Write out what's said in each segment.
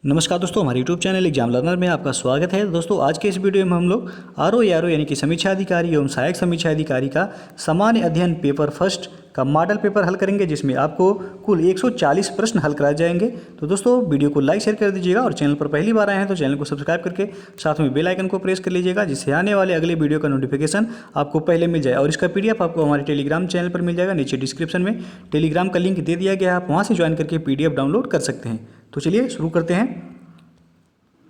नमस्कार दोस्तों, हमारे YouTube चैनल एग्जाम लर्नर में आपका स्वागत है। दोस्तों आज के इस वीडियो में हम लोग आरओ यानी कि समीक्षा अधिकारी एवं सहायक समीक्षा अधिकारी का सामान्य अध्ययन पेपर फर्स्ट का मॉडल पेपर हल करेंगे, जिसमें आपको कुल 140 प्रश्न हल कराए जाएंगे। तो दोस्तों वीडियो को लाइक शेयर कर दीजिएगा और चैनल पर पहली बार आए हैं तो चैनल को सब्सक्राइब करके साथ में बेल आइकन को प्रेस कर लीजिएगा, जिससे आने वाले अगले वीडियो का नोटिफिकेशन आपको पहले मिल जाए। और इसका PDF आपको हमारे टेलीग्राम चैनल पर मिल जाएगा। नीचे डिस्क्रिप्शन में टेलीग्राम का लिंक दे दिया गया है, आप वहाँ से ज्वाइन करके PDF डाउनलोड कर सकते हैं। तो चलिए शुरू करते हैं।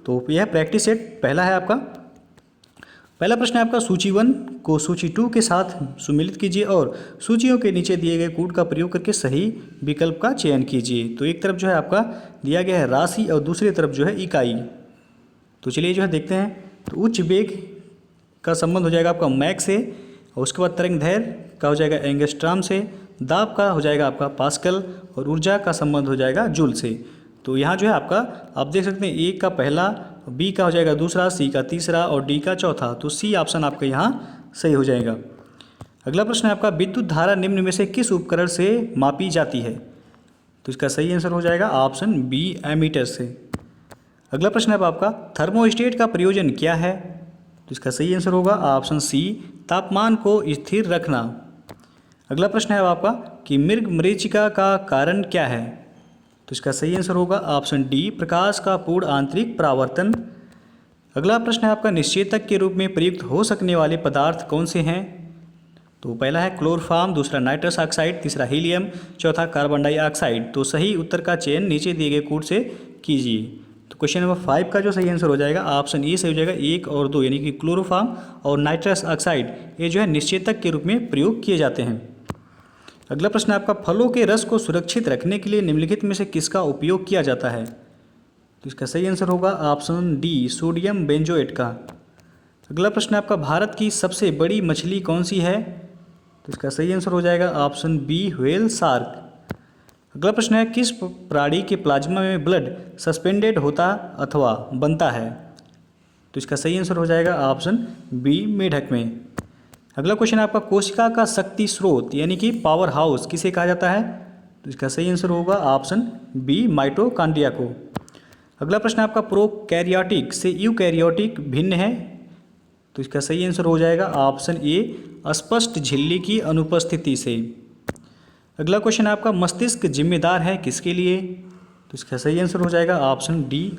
तो यह प्रैक्टिस सेट पहला है आपका। पहला प्रश्न है आपका, सूची 1 को सूची 2 के साथ सुमिलित कीजिए और सूचियों के नीचे दिए गए कूट का प्रयोग करके सही विकल्प का चयन कीजिए। तो एक तरफ जो है आपका दिया गया है राशि और दूसरी तरफ जो है इकाई। तो चलिए जो है देखते हैं। तो उच्च वेग का संबंध हो जाएगा आपका मैक से, और उसके बाद तरंग दैर्घ्य का हो जाएगा एंगस्ट्राम से, दाब का हो जाएगा आपका पास्कल और ऊर्जा का संबंध हो जाएगा जूल से। तो यहाँ जो है आपका आप देख सकते हैं, ए का पहला, बी का हो जाएगा दूसरा, सी का तीसरा और डी का चौथा। तो सी ऑप्शन आपका यहाँ सही हो जाएगा। अगला प्रश्न है आपका, विद्युत धारा निम्न में से किस उपकरण से मापी जाती है? तो इसका सही आंसर हो जाएगा ऑप्शन बी, एमीटर से। अगला प्रश्न है आपका, थर्मोस्टेट का प्रयोजन क्या है? तो इसका सही आंसर होगा ऑप्शन सी, तापमान को स्थिर रखना। अगला प्रश्न है आपका कि मृग मरीचिका का कारण क्या है? तो इसका सही आंसर होगा ऑप्शन डी, प्रकाश का पूर्ण आंतरिक परावर्तन। अगला प्रश्न है आपका, निश्चेतक के रूप में प्रयुक्त हो सकने वाले पदार्थ कौन से हैं? तो पहला है क्लोरोफॉर्म, दूसरा नाइट्रस ऑक्साइड, तीसरा हीलियम, चौथा कार्बन डाइऑक्साइड। तो सही उत्तर का चयन नीचे दिए गए कूट से कीजिए। तो क्वेश्चन नंबर 5 का जो सही आंसर हो जाएगा ऑप्शन ए सही हो जाएगा, 1 और 2, यानी कि क्लोरोफॉर्म और नाइट्रस ऑक्साइड ये जो है निश्चेतक के रूप में प्रयोग किए जाते हैं। अगला प्रश्न आपका, फलों के रस को सुरक्षित रखने के लिए निम्नलिखित में से किसका उपयोग किया जाता है? तो इसका सही आंसर होगा ऑप्शन डी, सोडियम बेंजोएट का। अगला प्रश्न आपका, भारत की सबसे बड़ी मछली कौन सी है? तो इसका सही आंसर हो जाएगा ऑप्शन बी, व्हेल शार्क। अगला प्रश्न है, किस प्राणी के प्लाज्मा में ब्लड सस्पेंडेड होता अथवा बनता है? तो इसका सही आंसर हो जाएगा ऑप्शन बी, मेढक में। अगला क्वेश्चन आपका, कोशिका का शक्ति स्रोत यानी कि पावर हाउस किसे कहा जाता है? तो इसका सही आंसर होगा ऑप्शन बी, माइटोकॉन्ड्रिया को। अगला प्रश्न आपका, प्रोकैरियोटिक से यूकैरियोटिक भिन्न है? तो इसका सही आंसर हो जाएगा ऑप्शन ए, अस्पष्ट झिल्ली की अनुपस्थिति से। अगला क्वेश्चन आपका, मस्तिष्क जिम्मेदार है किसके लिए? तो इसका सही आंसर हो जाएगा ऑप्शन डी,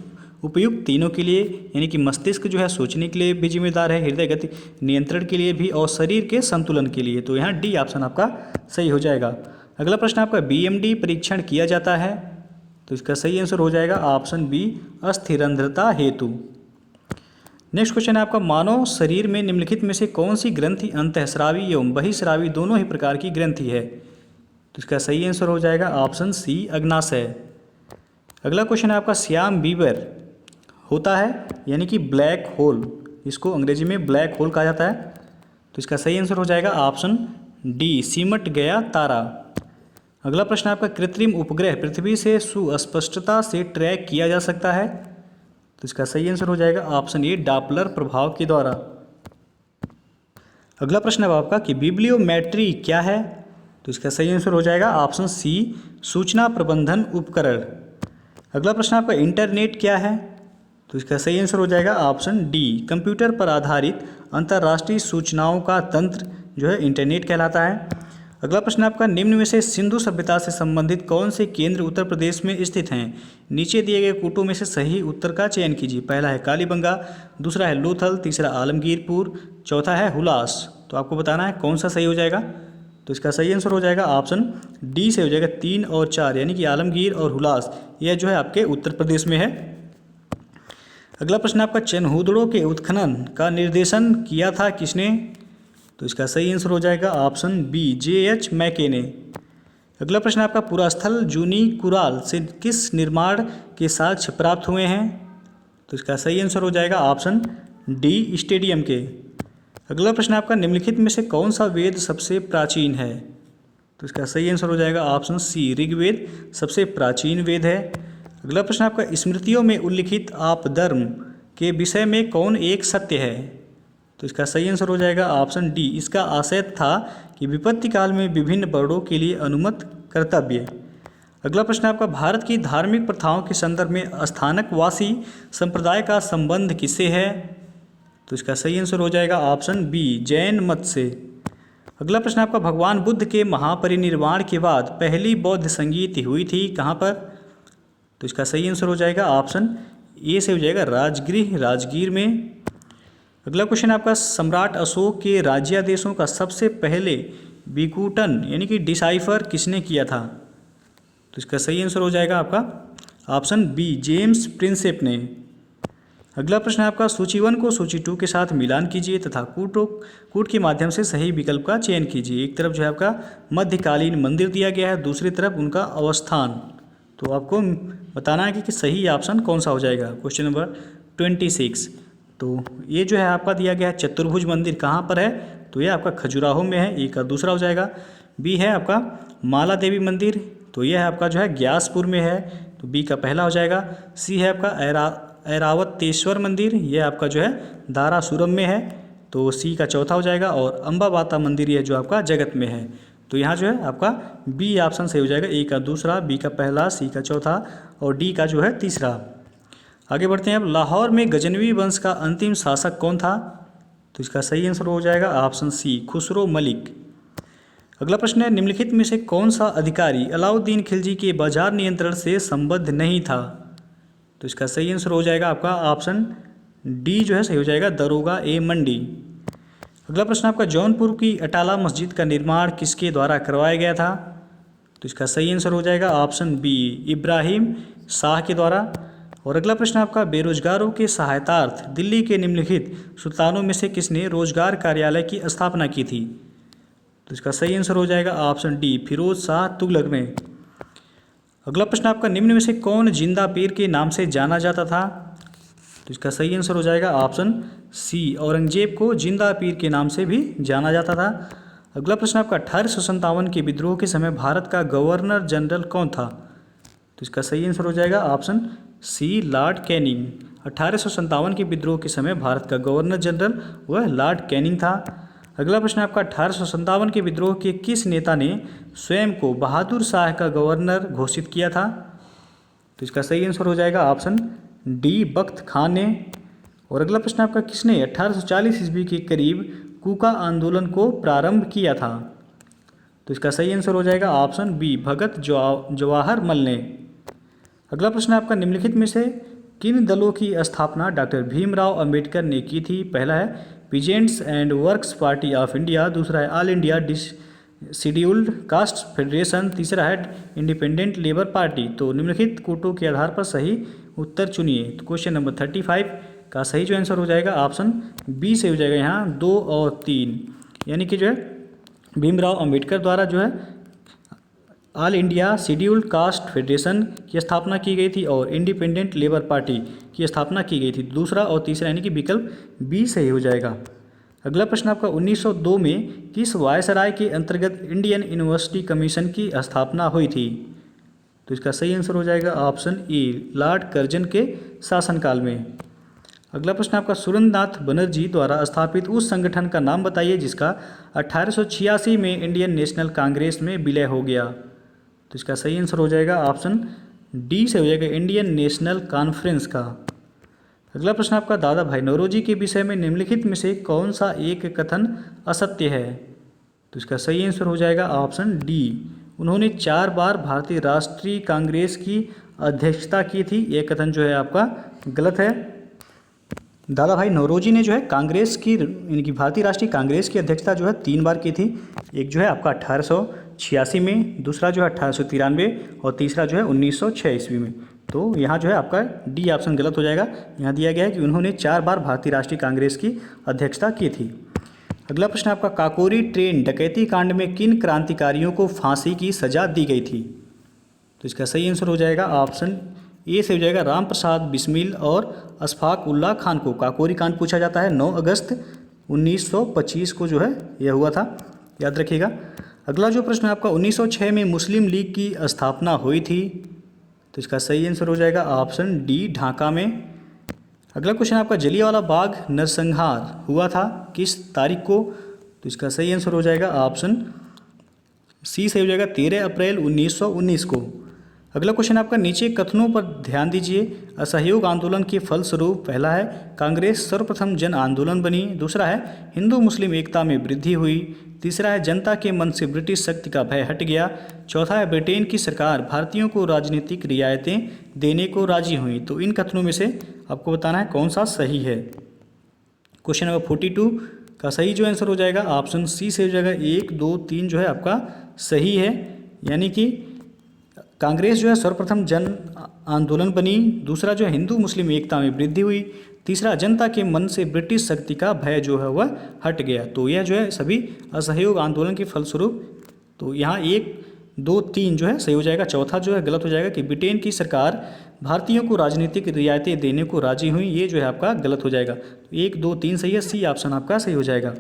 उपयुक्त तीनों के लिए, यानी कि मस्तिष्क जो है सोचने के लिए भी जिम्मेदार है, हृदय गति नियंत्रण के लिए भी और शरीर के संतुलन के लिए। तो यहाँ डी ऑप्शन आपका सही हो जाएगा। अगला प्रश्न आपका, BMD परीक्षण किया जाता है? तो इसका सही आंसर हो जाएगा ऑप्शन बी, अस्थिरंध्रता हेतु। नेक्स्ट क्वेश्चन है आपका, मानव शरीर में निम्नलिखित में से कौन सी ग्रंथि अंतःस्रावी एवं बहिस्रावी दोनों ही प्रकार की ग्रंथि है? तो इसका सही आंसर हो जाएगा ऑप्शन सी, अग्नाशय। अगला क्वेश्चन है आपका, श्याम बीवर होता है यानी कि ब्लैक होल, इसको अंग्रेजी में ब्लैक होल कहा जाता है। तो इसका सही आंसर हो जाएगा ऑप्शन डी, सिमट गया तारा। अगला प्रश्न आपका, कृत्रिम उपग्रह पृथ्वी से सुस्पष्टता से ट्रैक किया जा सकता है? तो इसका सही आंसर हो जाएगा ऑप्शन ए, डॉपलर प्रभाव के द्वारा। अगला प्रश्न है आपका कि बिब्लियोमेट्री क्या है? तो इसका सही आंसर हो जाएगा ऑप्शन सी, सूचना प्रबंधन उपकरण। अगला प्रश्न आपका, इंटरनेट क्या है? तो इसका सही आंसर हो जाएगा ऑप्शन डी, कंप्यूटर पर आधारित अंतर्राष्ट्रीय सूचनाओं का तंत्र जो है इंटरनेट कहलाता है। अगला प्रश्न आपका, निम्न में से सिंधु सभ्यता से संबंधित कौन से केंद्र उत्तर प्रदेश में स्थित हैं? नीचे दिए गए कूटों में से सही उत्तर का चयन कीजिए। पहला है कालीबंगा, दूसरा है लोथल, तीसरा आलमगीरपुर, चौथा है हुलास। तो आपको बताना है कौन सा सही हो जाएगा। तो इसका सही आंसर हो जाएगा ऑप्शन डी से हो जाएगा, 3 और 4, यानी कि आलमगीर और हुलास यह जो है आपके उत्तर प्रदेश में है। अगला प्रश्न आपका, चनहूदड़ों के उत्खनन का निर्देशन किया था किसने? तो इसका सही आंसर हो जाएगा ऑप्शन बी, JH मैके ने। अगला प्रश्न आपका, पुरास्थल जूनी कुराल से किस निर्माण के साक्ष्य प्राप्त हुए हैं? तो इसका सही आंसर हो जाएगा ऑप्शन डी, स्टेडियम के। अगला प्रश्न आपका, निम्नलिखित में से कौन सा वेद सबसे प्राचीन है? तो इसका सही आंसर हो जाएगा ऑप्शन सी, ऋग्वेद सबसे प्राचीन वेद है। अगला प्रश्न आपका, स्मृतियों में उल्लिखित आपधर्म के विषय में कौन एक सत्य है? तो इसका सही आंसर हो जाएगा ऑप्शन डी, इसका आशय था कि विपत्ति काल में विभिन्न वर्णों के लिए अनुमत कर्तव्य। अगला प्रश्न है आपका, भारत की धार्मिक प्रथाओं के संदर्भ में स्थानकवासी संप्रदाय का संबंध किससे है? तो इसका सही आंसर हो जाएगा ऑप्शन बी, जैन मत से। अगला प्रश्न आपका, भगवान बुद्ध के महापरिनिर्वाण के बाद पहली बौद्ध संगीत हुई थी कहाँ पर? तो इसका सही आंसर हो जाएगा ऑप्शन ए से हो जाएगा राजगृह, राजगीर में। अगला क्वेश्चन आपका, सम्राट अशोक के राज्यादेशों का सबसे पहले विघटन यानी कि डिसाइफर किसने किया था? तो इसका सही आंसर हो जाएगा आपका ऑप्शन बी, जेम्स प्रिंसेप ने। अगला प्रश्न है आपका, सूची 1 को सूची 2 के साथ मिलान कीजिए तथा कूट के माध्यम से सही विकल्प का चयन कीजिए। एक तरफ जो है आपका मध्यकालीन मंदिर दिया गया है, दूसरी तरफ उनका अवस्थान। तो आपको बताना है कि सही ऑप्शन कौन सा हो जाएगा। Question number 26। तो ये जो है आपका दिया गया है चतुर्भुज मंदिर कहाँ पर है? तो ये आपका खजुराहो में है, ए का दूसरा हो जाएगा। बी है आपका माला देवी मंदिर, तो यह है आपका जो है ग्यासपुर में है, तो बी का पहला हो जाएगा। सी है आपका ऐरावतेश्वर मंदिर, यह आपका जो है दारासुरम में है, तो सी का चौथा हो जाएगा। और अम्बाबाता मंदिर यह जो आपका जगत में है, तो यहाँ जो है आपका बी ऑप्शन सही हो जाएगा। ए का दूसरा, बी का पहला, सी का चौथा और डी का जो है तीसरा। आगे बढ़ते हैं अब, लाहौर में गजनवी वंश का अंतिम शासक कौन था? तो इसका सही आंसर हो जाएगा ऑप्शन सी, खुसरो मलिक। अगला प्रश्न है, निम्नलिखित में से कौन सा अधिकारी अलाउद्दीन खिलजी के बाजार नियंत्रण से संबद्ध नहीं था? तो इसका सही आंसर हो जाएगा आपका ऑप्शन डी जो है सही हो जाएगा, दरोगा ए मंडी। अगला प्रश्न आपका, जौनपुर की अटाला मस्जिद का निर्माण किसके द्वारा करवाया गया था? तो इसका सही आंसर हो जाएगा ऑप्शन बी, इब्राहिम शाह के द्वारा। और अगला प्रश्न आपका, बेरोजगारों के सहायतार्थ दिल्ली के निम्नलिखित सुल्तानों में से किसने रोजगार कार्यालय की स्थापना की थी? तो इसका सही आंसर हो जाएगा ऑप्शन डी, फिरोज शाह तुगलक ने। अगला प्रश्न आपका, निम्न में से कौन जिंदा पीर के नाम से जाना जाता था? तो इसका सही आंसर हो जाएगा ऑप्शन सी, औरंगजेब को जिंदा पीर के नाम से भी जाना जाता था। अगला प्रश्न आपका, 1857 के विद्रोह के समय भारत का गवर्नर जनरल कौन था? तो इसका सही आंसर हो जाएगा ऑप्शन सी, लॉर्ड कैनिंग। 1857 के विद्रोह के समय भारत का गवर्नर जनरल वह लॉर्ड कैनिंग था। अगला प्रश्न आपका, 1857 के विद्रोह के किस नेता ने स्वयं को बहादुर शाह का गवर्नर घोषित किया था? तो इसका सही आंसर हो जाएगा ऑप्शन डी, बख्त खान ने। और अगला प्रश्न आपका, किसने 1840 ईस्वी के करीब कूका आंदोलन को प्रारंभ किया था? तो इसका सही आंसर हो जाएगा ऑप्शन बी, भगत जवाहर मल ने। अगला प्रश्न आपका, निम्नलिखित में से किन दलों की स्थापना डॉक्टर भीमराव अंबेडकर ने की थी? पहला है peasants and works party of India, दूसरा है all India scheduled caste federation, तीसरा है इंडिपेंडेंट लेबर पार्टी। तो निम्नलिखित कूटों के आधार पर सही उत्तर चुनिए। तो क्वेश्चन नंबर 35 का सही जो आंसर हो जाएगा ऑप्शन बी से हो जाएगा यहाँ 2 और 3, यानी कि जो है भीमराव अंबेडकर द्वारा जो है all India scheduled caste federation की स्थापना की गई थी और इंडिपेंडेंट लेबर पार्टी की स्थापना की गई थी। दूसरा और तीसरा यानी कि विकल्प बी सही हो जाएगा। अगला प्रश्न आपका, 1902 में किस वायसराय के अंतर्गत इंडियन यूनिवर्सिटी कमीशन की स्थापना हुई थी? तो इसका सही आंसर हो जाएगा ऑप्शन ए, लॉर्ड कर्जन के शासनकाल में। अगला प्रश्न आपका, सुरेंद्रनाथ बनर्जी द्वारा स्थापित उस संगठन का नाम बताइए जिसका 1886 में इंडियन नेशनल कांग्रेस में विलय हो गया। तो इसका सही आंसर हो जाएगा ऑप्शन डी से हो जाएगा, इंडियन नेशनल कॉन्फ्रेंस का। अगला प्रश्न आपका, दादा भाई नौरोजी के विषय में निम्नलिखित में से कौन सा एक कथन असत्य है? तो इसका सही आंसर हो जाएगा ऑप्शन डी, उन्होंने 4 बार भारतीय राष्ट्रीय कांग्रेस की अध्यक्षता की थी। यह कथन जो है आपका गलत है। दादा भाई नौरोजी ने जो है कांग्रेस की यानी कि भारतीय राष्ट्रीय कांग्रेस की अध्यक्षता जो है 3 बार की थी। एक जो है आपका 1886 में, दूसरा जो है 1893 और तीसरा जो है 1906 ईस्वी में। तो यहाँ जो है आपका डी ऑप्शन गलत हो जाएगा। यहाँ दिया गया है कि उन्होंने 4 बार भारतीय राष्ट्रीय कांग्रेस की अध्यक्षता की थी। अगला प्रश्न आपका, काकोरी ट्रेन डकैती कांड में किन क्रांतिकारियों को फांसी की सजा दी गई थी? तो इसका सही आंसर हो जाएगा ऑप्शन ए से हो जाएगा, राम प्रसाद बिस्मिल और अशफाक उल्लाह खान को। काकोरी कांड पूछा जाता है 9 अगस्त 1925 को जो है यह हुआ था, याद रखिएगा। अगला जो प्रश्न है आपका, 1906 में मुस्लिम लीग की स्थापना हुई थी। तो इसका सही आंसर हो जाएगा ऑप्शन डी, ढाका में। अगला क्वेश्चन आपका, जलियांवाला बाग नरसंहार हुआ था किस तारीख को? तो इसका सही आंसर हो जाएगा ऑप्शन सी से हो जाएगा, 13 अप्रैल 1919 को। अगला क्वेश्चन आपका, नीचे कथनों पर ध्यान दीजिए। असहयोग आंदोलन के फलस्वरूप पहला है कांग्रेस सर्वप्रथम जन आंदोलन बनी, दूसरा है हिंदू मुस्लिम एकता में वृद्धि हुई, तीसरा है जनता के मन से ब्रिटिश शक्ति का भय हट गया, चौथा है ब्रिटेन की सरकार भारतीयों को राजनीतिक रियायतें देने को राजी हुई। तो इन कथनों में से आपको बताना है कौन सा सही है। क्वेश्चन नंबर 42 का सही जो आंसर हो जाएगा ऑप्शन सी से हो जाएगा। 1, 2, 3 जो है आपका सही है, यानी कि कांग्रेस जो है सर्वप्रथम जन आंदोलन बनी, दूसरा जो है हिंदू मुस्लिम एकता में वृद्धि हुई, तीसरा जनता के मन से ब्रिटिश शक्ति का भय जो है वह हट गया। तो यह जो है सभी असहयोग आंदोलन के फलस्वरूप, तो यहाँ 1, 2, 3 जो है सही हो जाएगा। चौथा जो है गलत हो जाएगा कि ब्रिटेन की सरकार भारतीयों को राजनीतिक रियायतें देने को राजी हुई, ये जो है आपका गलत हो जाएगा। 1, 2, 3 सही है, सी ऑप्शन आपका सही हो जाएगा।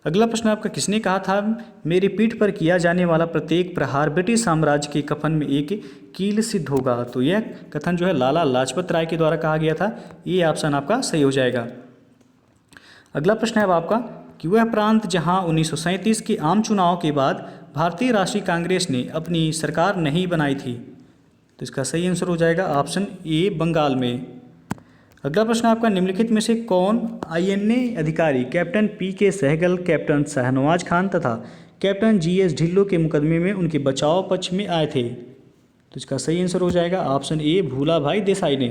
अगला प्रश्न आपका, किसने कहा था मेरी पीठ पर किया जाने वाला प्रत्येक प्रहार ब्रिटिश साम्राज्य के कफन में एक कील सिद्ध होगा। तो यह कथन जो है लाला लाजपत राय के द्वारा कहा गया था, ये ऑप्शन आपका सही हो जाएगा। अगला प्रश्न है अब आपका कि वह प्रांत जहां 1937 के आम चुनाव के बाद भारतीय राष्ट्रीय कांग्रेस ने अपनी सरकार नहीं बनाई थी। तो इसका सही आंसर हो जाएगा ऑप्शन ए, बंगाल में। अगला प्रश्न आपका, निम्नलिखित में से कौन INA अधिकारी captain PK Sahgal, captain Shahnawaz Khan तथा कैप्टन GS ढिल्लों के मुकदमे में उनके बचाव पक्ष में आए थे। तो इसका सही आंसर हो जाएगा ऑप्शन ए, भूला भाई देसाई ने।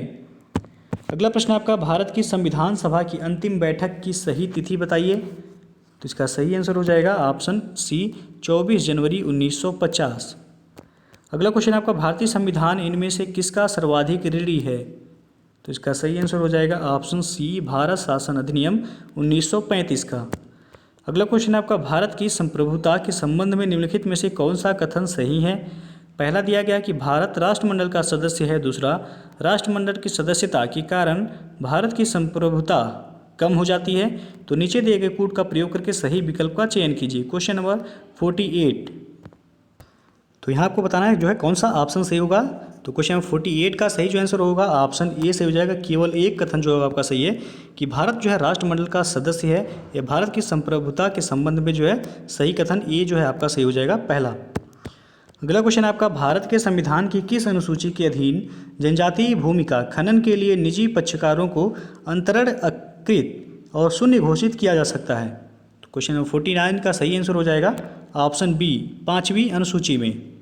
अगला प्रश्न आपका, भारत की संविधान सभा की अंतिम बैठक की सही तिथि बताइए। तो इसका सही आंसर हो जाएगा ऑप्शन सी, 24 जनवरी 1950। अगला क्वेश्चन आपका, भारतीय संविधान इनमें से किसका सर्वाधिक ऋणी है। तो इसका सही आंसर हो जाएगा ऑप्शन सी, भारत शासन अधिनियम 1935 का। अगला क्वेश्चन आपका, भारत की संप्रभुता के संबंध में निम्नलिखित में से कौन सा कथन सही है। पहला दिया गया कि भारत राष्ट्रमंडल का सदस्य है, दूसरा राष्ट्रमंडल की सदस्यता के कारण भारत की संप्रभुता कम हो जाती है। तो नीचे दिए गए कूट का प्रयोग करके सही विकल्प का चयन कीजिए। क्वेश्चन नंबर 48, तो यहाँ आपको बताना है जो है कौन सा ऑप्शन सही होगा। तो क्वेश्चन नंबर 48 का सही जो आंसर होगा ऑप्शन ए से हो जाएगा। केवल एक कथन जो होगा आपका सही है कि भारत जो है राष्ट्रमंडल का सदस्य है, या भारत की संप्रभुता के संबंध में जो है सही कथन ए जो है आपका सही हो जाएगा पहला। अगला क्वेश्चन आपका, भारत के संविधान की किस अनुसूची के अधीन जनजातीय भूमि का खनन के लिए निजी पक्षकारों को अंतरणकृत और शून्य घोषित किया जा सकता है। तो क्वेश्चन नंबर 49 का सही आंसर हो जाएगा ऑप्शन बी, 5वीं अनुसूची में।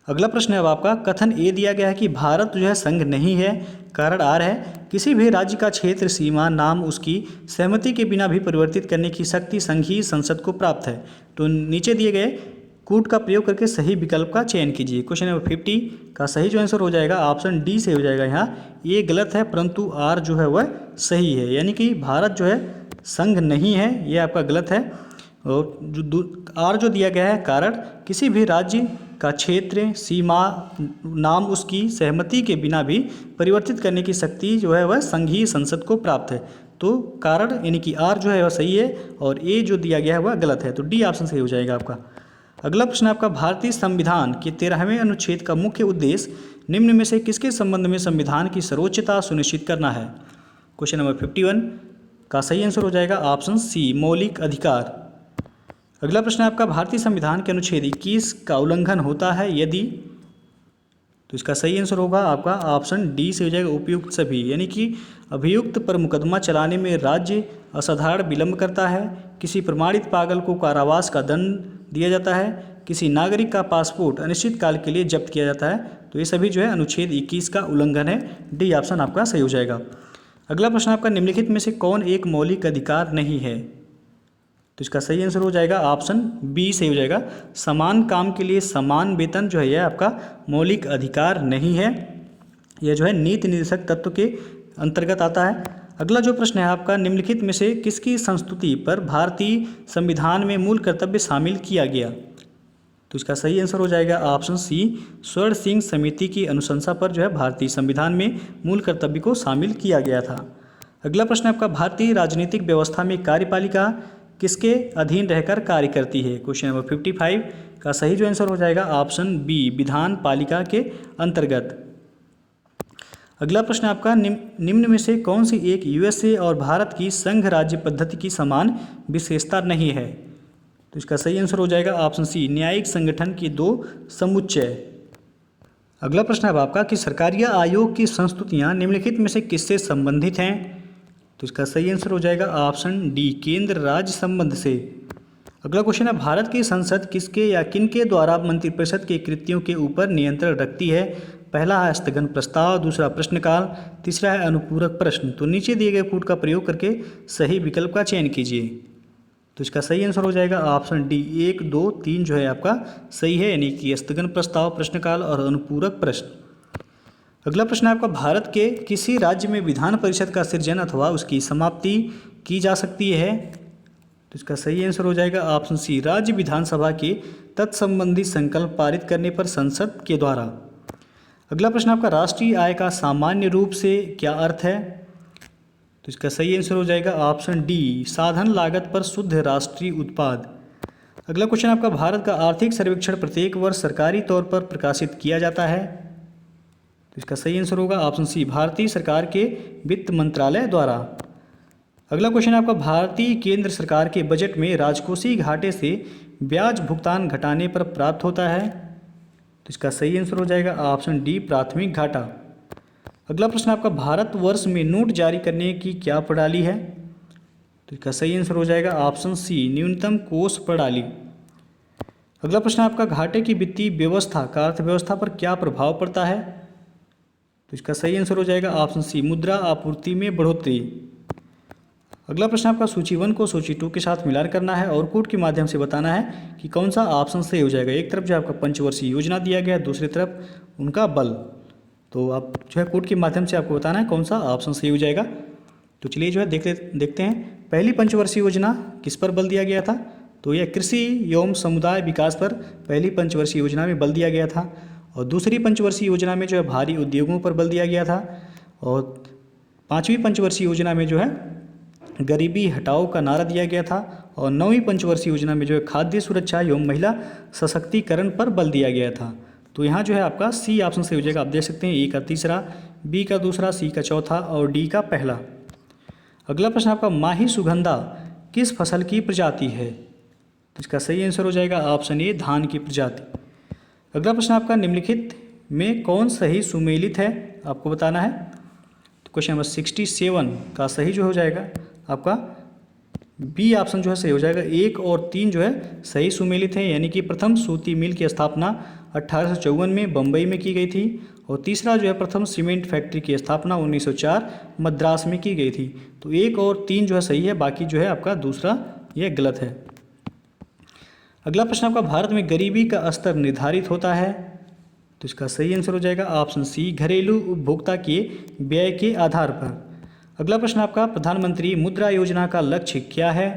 अगला प्रश्न है अब आपका, कथन ए दिया गया है कि भारत जो है संघ नहीं है, कारण आर है किसी भी राज्य का क्षेत्र सीमा नाम उसकी सहमति के बिना भी परिवर्तित करने की शक्ति संघीय संसद को प्राप्त है। तो नीचे दिए गए कूट का प्रयोग करके सही विकल्प का चयन कीजिए। क्वेश्चन नंबर 50 का सही जो आंसर हो जाएगा ऑप्शन डी से हो जाएगा। यहाँ ये गलत है, परंतु आर जो है वह सही है, यानी कि भारत जो है संघ नहीं है, ये आपका गलत है। और जो आर जो दिया गया है, कारण किसी भी राज्य का क्षेत्र सीमा नाम उसकी सहमति के बिना भी परिवर्तित करने की शक्ति जो है वह संघीय संसद को प्राप्त है। तो कारण यानी कि आर जो है वह सही है और ए जो दिया गया है वह गलत है। तो डी ऑप्शन सही हो जाएगा आपका। अगला प्रश्न आपका, भारतीय संविधान के 13वें अनुच्छेद का मुख्य उद्देश्य निम्न में से किसके संबंध में संविधान की सर्वोच्चता सुनिश्चित करना है। क्वेश्चन नंबर 51 का सही आंसर हो जाएगा ऑप्शन सी, मौलिक अधिकार। अगला प्रश्न आपका, भारतीय संविधान के अनुच्छेद 21 का उल्लंघन होता है यदि। तो इसका सही आंसर होगा आपका ऑप्शन डी से हो जाएगा, उपयुक्त सभी, यानी कि अभियुक्त पर मुकदमा चलाने में राज्य असाधारण विलंब करता है, किसी प्रमाणित पागल को कारावास का दंड दिया जाता है, किसी नागरिक का पासपोर्ट अनिश्चित काल के लिए जब्त किया जाता है। तो ये सभी जो है अनुच्छेद 21 का उल्लंघन है। डी ऑप्शन आपका सही हो जाएगा। अगला प्रश्न आपका, निम्नलिखित में से कौन एक मौलिक अधिकार नहीं है। तो इसका सही आंसर हो जाएगा ऑप्शन बी सही हो जाएगा, समान काम के लिए समान वेतन जो है यह आपका मौलिक अधिकार नहीं है, यह जो है नीति निर्देशक तत्व के अंतर्गत आता है। अगला जो प्रश्न है आपका, निम्नलिखित में से किसकी संस्तुति पर भारतीय संविधान में मूल कर्तव्य शामिल किया गया। तो इसका सही आंसर हो जाएगा ऑप्शन सी, स्वर्ण सिंह समिति की अनुशंसा पर जो है भारतीय संविधान में मूल कर्तव्य को शामिल किया गया था। अगला प्रश्न आपका, भारतीय राजनीतिक व्यवस्था में कार्यपालिका किसके अधीन रहकर कार्य करती है। क्वेश्चन नंबर 55 का सही जो आंसर हो जाएगा ऑप्शन बी, विधान पालिका के अंतर्गत। अगला प्रश्न आपका, निम्न में से कौन सी एक USA और भारत की संघ राज्य पद्धति की समान विशेषता नहीं है। तो इसका सही आंसर हो जाएगा ऑप्शन सी, न्यायिक संगठन के 2 समुच्चय। अगला प्रश्न है आपका कि सरकारी आयोग की संस्तुतियां निम्नलिखित में से किससे संबंधित हैं? तो इसका सही आंसर हो जाएगा ऑप्शन डी, केंद्र राज्य संबंध से। अगला क्वेश्चन है, भारत की संसद किसके या किनके द्वारा मंत्रिपरिषद के कृत्यों के ऊपर नियंत्रण रखती है? पहला है स्थगन प्रस्ताव, दूसरा प्रश्नकाल, तीसरा है अनुपूरक प्रश्न। तो नीचे दिए गए कोड का प्रयोग करके सही विकल्प का चयन कीजिए। तो इसका सही आंसर हो जाएगा ऑप्शन डी, 1, 2, 3 जो है आपका सही है, यानी कि स्थगन प्रस्ताव, प्रश्नकाल और अनुपूरक प्रश्न। अगला प्रश्न है आपका, भारत के किसी राज्य में विधान परिषद का सृजन अथवा उसकी समाप्ति की जा सकती है? तो इसका सही आंसर हो जाएगा ऑप्शन सी, राज्य विधानसभा के तत्संबंधी संकल्प पारित करने पर संसद के द्वारा। अगला प्रश्न आपका, राष्ट्रीय आय का सामान्य रूप से क्या अर्थ है? तो इसका सही आंसर हो जाएगा ऑप्शन डी, साधन लागत पर शुद्ध राष्ट्रीय उत्पाद। अगला क्वेश्चन आपका, भारत का आर्थिक सर्वेक्षण प्रत्येक वर्ष सरकारी तौर पर प्रकाशित किया जाता है? तो इसका सही आंसर होगा ऑप्शन सी, भारतीय सरकार के वित्त मंत्रालय द्वारा। अगला क्वेश्चन आपका, भारतीय केंद्र सरकार के बजट में राजकोषीय घाटे से ब्याज भुगतान घटाने पर प्राप्त होता है? तो इसका सही आंसर हो जाएगा ऑप्शन डी, प्राथमिक घाटा। अगला प्रश्न आपका, भारतवर्ष में नोट जारी करने की क्या प्रणाली है? तो इसका सही आंसर हो जाएगा ऑप्शन सी, न्यूनतम कोष प्रणाली। अगला प्रश्न आपका, घाटे की वित्तीय व्यवस्था का अर्थव्यवस्था पर क्या प्रभाव पड़ता है? तो इसका सही आंसर हो जाएगा ऑप्शन सी, मुद्रा आपूर्ति में बढ़ोतरी। अगला प्रश्न आपका, सूची 1 को सूची 2 के साथ मिलान करना है और कोड के माध्यम से बताना है कि कौन सा ऑप्शन सही हो जाएगा। एक तरफ जो आपका पंचवर्षीय योजना दिया गया है, दूसरी तरफ उनका बल। तो आप जो है कोड के माध्यम से आपको बताना है कौन सा ऑप्शन सही हो जाएगा। तो चलिए जो है देखते हैं। पहली पंचवर्षीय योजना किस पर बल दिया गया था? तो यह कृषि एवं समुदाय विकास पर पहली पंचवर्षीय योजना में बल दिया गया था। और दूसरी पंचवर्षीय योजना में जो है भारी उद्योगों पर बल दिया गया था। और 5वीं पंचवर्षीय योजना में जो है गरीबी हटाओ का नारा दिया गया था। और 9वीं पंचवर्षीय योजना में जो है खाद्य सुरक्षा एवं महिला सशक्तिकरण पर बल दिया गया था। तो यहाँ जो है आपका सी ऑप्शन सही हो जाएगा। आप देख सकते हैं, ए का तीसरा, बी का दूसरा, सी का चौथा और डी का पहला। अगला प्रश्न आपका, माही सुगंधा किस फसल की प्रजाति है? तो इसका सही आंसर हो जाएगा ऑप्शन ए, धान की प्रजाति। अगला प्रश्न आपका, निम्नलिखित में कौन सही सुमेलित है? आपको बताना है। तो क्वेश्चन नंबर 67 का सही जो हो जाएगा आपका बी ऑप्शन जो है सही हो जाएगा। 1 और 3 जो है सही सुमेलित है, यानी कि प्रथम सूती मिल की स्थापना 1854 में बम्बई में की गई थी। और तीसरा जो है प्रथम सीमेंट फैक्ट्री की स्थापना 1904 मद्रास में की गई थी। तो 1 और 3 जो है सही है, बाकी जो है आपका दूसरा यह गलत है। अगला प्रश्न आपका, भारत में गरीबी का स्तर निर्धारित होता है? तो इसका सही आंसर हो जाएगा ऑप्शन सी, घरेलू उपभोक्ता के व्यय के आधार पर। अगला प्रश्न आपका, प्रधानमंत्री मुद्रा योजना का लक्ष्य क्या है?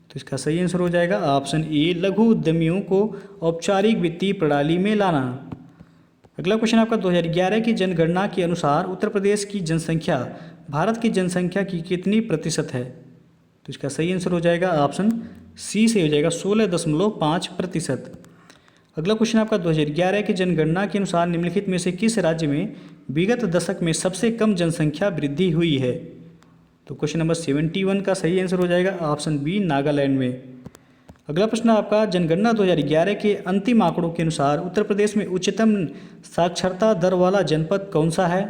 तो इसका सही आंसर हो जाएगा ऑप्शन ए, लघु उद्यमियों को औपचारिक वित्तीय प्रणाली में लाना। अगला क्वेश्चन आपका, 2011 की जनगणना के अनुसार उत्तर प्रदेश की जनसंख्या भारत की जनसंख्या की कितनी प्रतिशत है? तो इसका सही आंसर हो जाएगा ऑप्शन सी से हो जाएगा 16.5%। अगला क्वेश्चन आपका, 2011 की जनगणना के अनुसार निम्नलिखित में से किस राज्य में विगत दशक में सबसे कम जनसंख्या वृद्धि हुई है? तो क्वेश्चन नंबर 71 का सही आंसर हो जाएगा ऑप्शन बी, नागालैंड में। अगला प्रश्न आपका, जनगणना 2011 के अंतिम आंकड़ों के अनुसार उत्तर प्रदेश में उच्चतम साक्षरता दर वाला जनपद कौन सा है?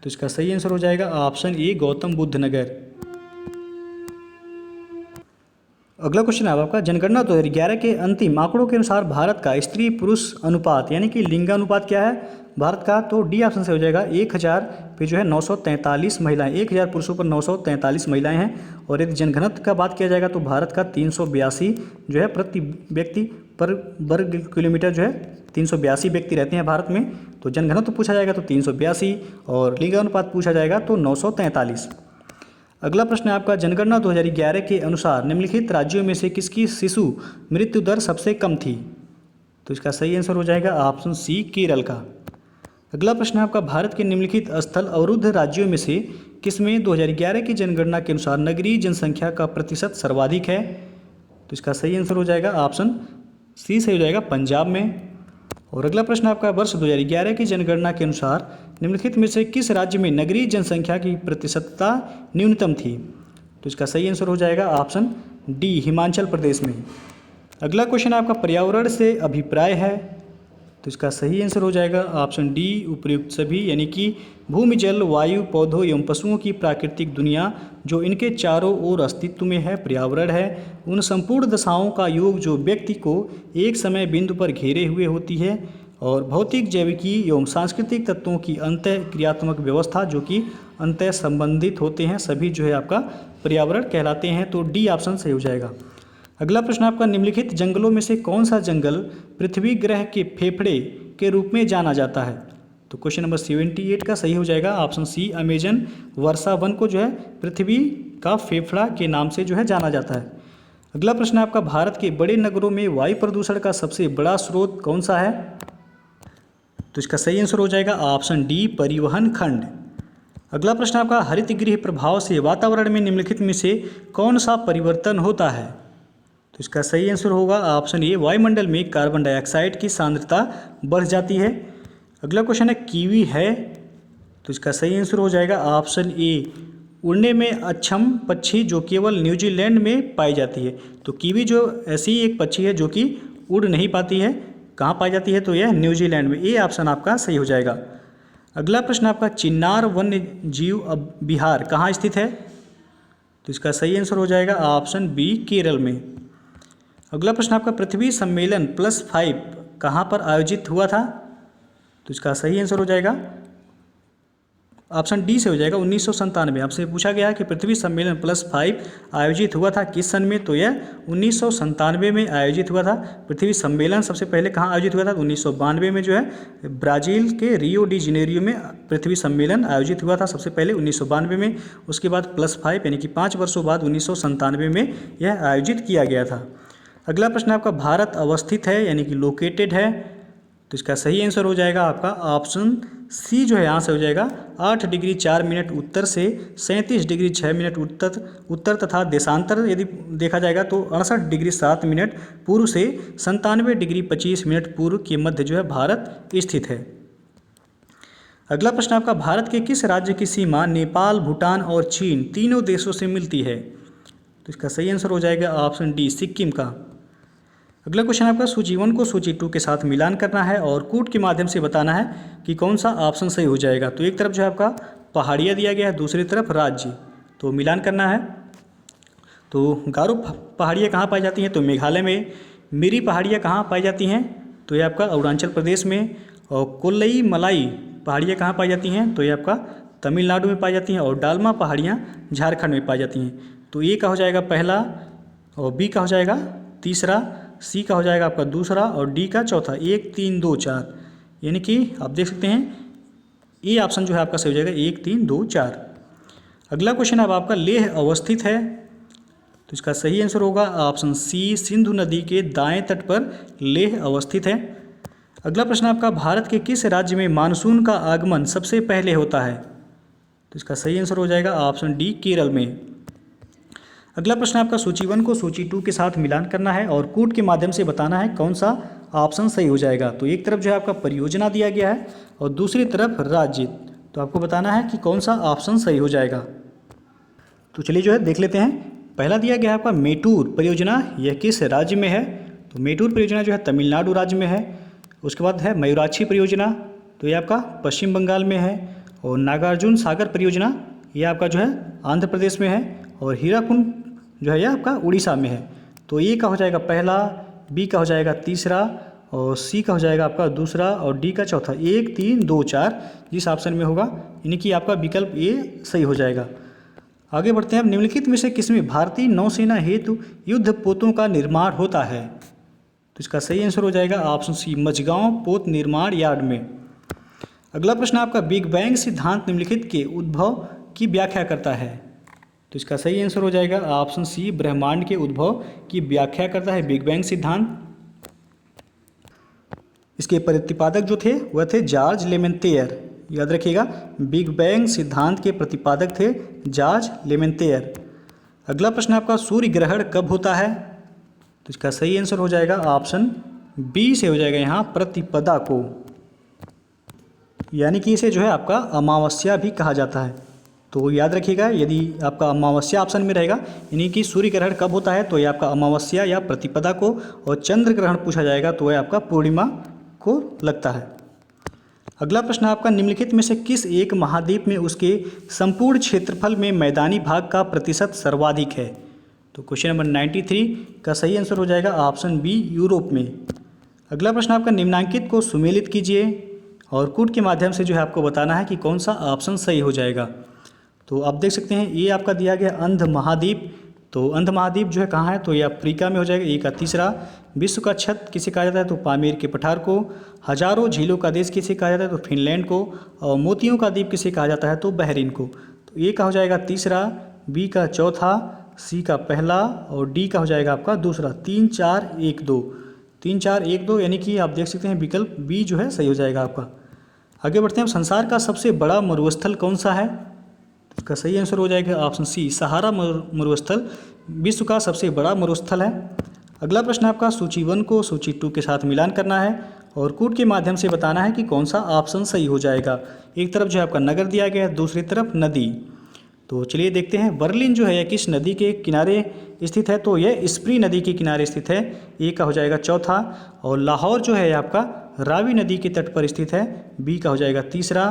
तो इसका सही आंसर हो जाएगा ऑप्शन ए, गौतम बुद्ध नगर। अगला क्वेश्चन है आपका, जनगणना 2011 के अंतिम आंकड़ों के अनुसार भारत का स्त्री पुरुष अनुपात यानी कि लिंगानुपात क्या है भारत का? तो डी ऑप्शन से हो जाएगा। 1000 पे जो है 943 महिलाएं, 1000 पुरुषों पर 943 महिलाएं हैं। और यदि जनघनत्व का बात किया जाएगा तो भारत का 382 जो है प्रति व्यक्ति पर वर्ग किलोमीटर जो है 382 व्यक्ति रहते हैं भारत में। तो जनघनत्व पूछा जाएगा तो 382 और लिंगानुपात पूछा जाएगा तो 943। अगला प्रश्न है आपका, जनगणना 2011 के अनुसार निम्नलिखित राज्यों में से किसकी शिशु मृत्यु दर सबसे कम थी? तो इसका सही आंसर हो जाएगा ऑप्शन सी, केरल का। अगला प्रश्न है आपका, भारत के निम्नलिखित स्थल अवरुद्ध राज्यों में से किसमें 2011 की जनगणना के अनुसार नगरीय जनसंख्या का प्रतिशत सर्वाधिक है? तो इसका सही आंसर हो जाएगा ऑप्शन सी सही हो जाएगा, पंजाब में। और अगला प्रश्न आपका, वर्ष 2011 की जनगणना के अनुसार निम्नलिखित में से किस राज्य में नगरीय जनसंख्या की प्रतिशतता न्यूनतम थी? तो इसका सही आंसर हो जाएगा ऑप्शन डी, हिमाचल प्रदेश में। अगला क्वेश्चन आपका पर्यावरण से अभिप्राय है, तो इसका सही आंसर हो जाएगा ऑप्शन डी उपयुक्त सभी, यानी कि भूमि, जल, वायु, पौधों एवं पशुओं की प्राकृतिक दुनिया जो इनके चारों ओर अस्तित्व में है पर्यावरण है। उन संपूर्ण दशाओं का योग जो व्यक्ति को एक समय बिंदु पर घेरे हुए होती है। और भौतिक, जैविकी एवं सांस्कृतिक तत्वों की अंतः क्रियात्मक व्यवस्था जो कि अंतः संबंधित होते हैं, सभी जो है आपका पर्यावरण कहलाते हैं। तो डी ऑप्शन सही हो जाएगा। अगला प्रश्न आपका, निम्नलिखित जंगलों में से कौन सा जंगल पृथ्वी ग्रह के फेफड़े के रूप में जाना जाता है? तो क्वेश्चन नंबर 78 का सही हो जाएगा ऑप्शन सी अमेजन वर्षा वन को जो है पृथ्वी का फेफड़ा के नाम से जो है जाना जाता है। अगला प्रश्न आपका, भारत के बड़े नगरों में वायु प्रदूषण का सबसे बड़ा स्रोत कौन सा है? तो इसका सही आंसर हो जाएगा ऑप्शन डी परिवहन खंड। अगला प्रश्न आपका, हरित गृह प्रभाव से वातावरण में निम्नलिखित में से कौन सा परिवर्तन होता है? तो इसका सही आंसर होगा ऑप्शन ए वायुमंडल में कार्बन डाइऑक्साइड की सांद्रता बढ़ जाती है। अगला क्वेश्चन है कीवी है, तो इसका सही आंसर हो जाएगा ऑप्शन ए उड़ने में अक्षम पक्षी जो केवल न्यूजीलैंड में पाई जाती है। तो कीवी जो ऐसी एक पक्षी है जो कि उड़ नहीं पाती है, कहाँ पाई जाती है? तो यह न्यूजीलैंड में। ए ऑप्शन आपका सही हो जाएगा। अगला प्रश्न आपका, चिन्नार वन्य जीव विहार कहाँ स्थित है? तो इसका सही आंसर हो जाएगा ऑप्शन बी केरल में। अगला प्रश्न आपका, पृथ्वी सम्मेलन +5 कहाँ पर आयोजित हुआ था? तो इसका सही आंसर हो जाएगा ऑप्शन डी से हो जाएगा 1997। आपसे पूछा गया है कि पृथ्वी सम्मेलन +5 आयोजित हुआ था किस सन में? तो यह 1997 में आयोजित हुआ था। पृथ्वी सम्मेलन सबसे पहले कहाँ आयोजित हुआ था? तो 1992 में जो है ब्राज़ील के रियो डी जेनेरियो में पृथ्वी सम्मेलन आयोजित हुआ था सबसे पहले 1992 में। उसके बाद +5 यानी कि 5 वर्षों बाद 1997 में यह आयोजित किया गया था। अगला प्रश्न आपका, भारत अवस्थित है यानी कि लोकेटेड है, तो इसका सही आंसर हो जाएगा आपका ऑप्शन सी जो है यहाँ से हो जाएगा 8 डिग्री 4 मिनट उत्तर से 37 डिग्री 6 मिनट उत्तर तथा देशांतर यदि देखा जाएगा तो 68 डिग्री 7 मिनट पूर्व से 97 डिग्री 25 मिनट पूर्व के मध्य जो है भारत स्थित है। अगला प्रश्न आपका, भारत के किस राज्य की सीमा नेपाल, भूटान और चीन तीनों देशों से मिलती है? तो इसका सही आंसर हो जाएगा ऑप्शन डी सिक्किम का। अगला क्वेश्चन आपका, सूची 1 को सूची 2 के साथ मिलान करना है और कूट के माध्यम से बताना है कि कौन सा ऑप्शन सही हो जाएगा। तो एक तरफ जो है आपका पहाड़ियाँ दिया गया है, दूसरी तरफ राज्य, तो मिलान करना है। तो गारो पहाड़ियाँ कहाँ पाई जाती हैं? तो मेघालय में। मिरी पहाड़ियाँ कहाँ पाई जाती हैं? तो ये आपका अरुणाचल प्रदेश में। और कोल्लई मलाई पहाड़ियाँ कहाँ पाई जाती हैं? तो ये आपका तमिलनाडु में पाई जाती हैं। और डालमा पहाड़ियाँ झारखंड में पाई जाती हैं। तो ए का हो जाएगा पहला, और बी का हो जाएगा तीसरा, सी का हो जाएगा आपका दूसरा, और डी का चौथा। 1 3 2 4 यानी कि आप देख सकते हैं ए ऑप्शन जो है आपका सही हो जाएगा 1 3 2 4। अगला क्वेश्चन अब आपका, लेह अवस्थित है, तो इसका सही आंसर होगा ऑप्शन सी सिंधु नदी के दाएं तट पर लेह अवस्थित है। अगला प्रश्न आपका, भारत के किस राज्य में मानसून का आगमन सबसे पहले होता है? तो इसका सही आंसर हो जाएगा ऑप्शन डी केरल में। अगला प्रश्न आपका, सूची 1 को सूची 2 के साथ मिलान करना है और कूट के माध्यम से बताना है कौन सा ऑप्शन सही हो जाएगा। तो एक तरफ जो है आपका परियोजना दिया गया है और दूसरी तरफ राज्य, तो आपको बताना है कि कौन सा ऑप्शन सही हो जाएगा। तो चलिए जो है देख लेते हैं। पहला दिया गया है आपका मेटूर परियोजना, यह किस राज्य में है? तो मेटूर परियोजना जो है तमिलनाडु राज्य में है। उसके बाद है मयूराक्षी परियोजना, तो ये आपका पश्चिम बंगाल में है। और नागार्जुन सागर परियोजना ये आपका जो है आंध्र प्रदेश में है। और हीराकुंड जो है ये आपका उड़ीसा में है। तो ए का हो जाएगा पहला, बी का हो जाएगा तीसरा, और सी का हो जाएगा आपका दूसरा, और डी का चौथा। 1 3 2 4 जिस ऑप्शन में होगा यानी कि आपका विकल्प ए सही हो जाएगा। आगे बढ़ते हैं। अब निम्नलिखित में से किसमें भारतीय नौसेना हेतु युद्ध पोतों का निर्माण होता है? तो इसका सही आंसर हो जाएगा ऑप्शन सी मझगांव पोत निर्माण यार्ड में। अगला प्रश्न आपका, बिग बैंग सिद्धांत निम्नलिखित के उद्भव की व्याख्या करता है? तो इसका सही आंसर हो जाएगा ऑप्शन सी ब्रह्मांड के उद्भव की व्याख्या करता है बिग बैंग सिद्धांत। इसके प्रतिपादक जो थे वह थे जॉर्ज लेमेंतेयर। याद रखिएगा, बिग बैंग सिद्धांत के प्रतिपादक थे जॉर्ज लेमेंतेयर। अगला प्रश्न आपका, सूर्य ग्रहण कब होता है? तो इसका सही आंसर हो जाएगा ऑप्शन बी से हो जाएगा यहाँ प्रतिपदा को, यानी कि इसे जो है आपका अमावस्या भी कहा जाता है। तो याद रखिएगा, यदि आपका अमावस्या ऑप्शन में रहेगा, यानी कि सूर्य ग्रहण कब होता है, तो ये आपका अमावस्या या प्रतिपदा को, और चंद्र ग्रहण पूछा जाएगा तो यह आपका पूर्णिमा को लगता है। अगला प्रश्न आपका, निम्नलिखित में से किस एक महाद्वीप में उसके संपूर्ण क्षेत्रफल में मैदानी भाग का प्रतिशत सर्वाधिक है? तो क्वेश्चन नंबर 93 का सही आंसर हो जाएगा ऑप्शन बी, यूरोप में। अगला प्रश्न आपका, निम्नांकित को सुमेलित कीजिए और कूट के माध्यम से जो है आपको बताना है कि कौन सा ऑप्शन सही हो जाएगा। तो आप देख सकते हैं ये आपका दिया गया अंध महाद्वीप, तो अंध महाद्वीप जो है कहाँ है, तो ये अफ्रीका में हो जाएगा। ए का तीसरा, विश्व का छत किसे कहा जाता है, तो पामीर के पठार को। हजारों झीलों का देश किसे कहा जाता है, तो फिनलैंड को। और मोतियों का द्वीप किसे कहा जाता है, तो बहरीन को। तो ए का हो जाएगा तीसरा, बी का चौथा, सी का पहला और डी का हो जाएगा आपका दूसरा। 3 4 1 2, 3 4 1 2, यानी कि आप देख सकते हैं विकल्प बी जो है सही हो जाएगा आपका। आगे बढ़ते हैं, संसार का सबसे बड़ा मरुस्थल कौन सा है? इसका सही आंसर हो जाएगा ऑप्शन सी, सहारा मरुस्थल विश्व का सबसे बड़ा मरुस्थल है। अगला प्रश्न आपका, सूची 1 को सूची 2 के साथ मिलान करना है और कूट के माध्यम से बताना है कि कौन सा ऑप्शन सही हो जाएगा। एक तरफ जो है आपका नगर दिया गया है, दूसरी तरफ नदी। तो चलिए देखते हैं, बर्लिन जो है यह किस नदी के किनारे स्थित है, तो यह स्प्री नदी के किनारे स्थित है। ए का हो जाएगा चौथा। और लाहौर जो है आपका रावी नदी के तट पर स्थित है। बी का हो जाएगा तीसरा।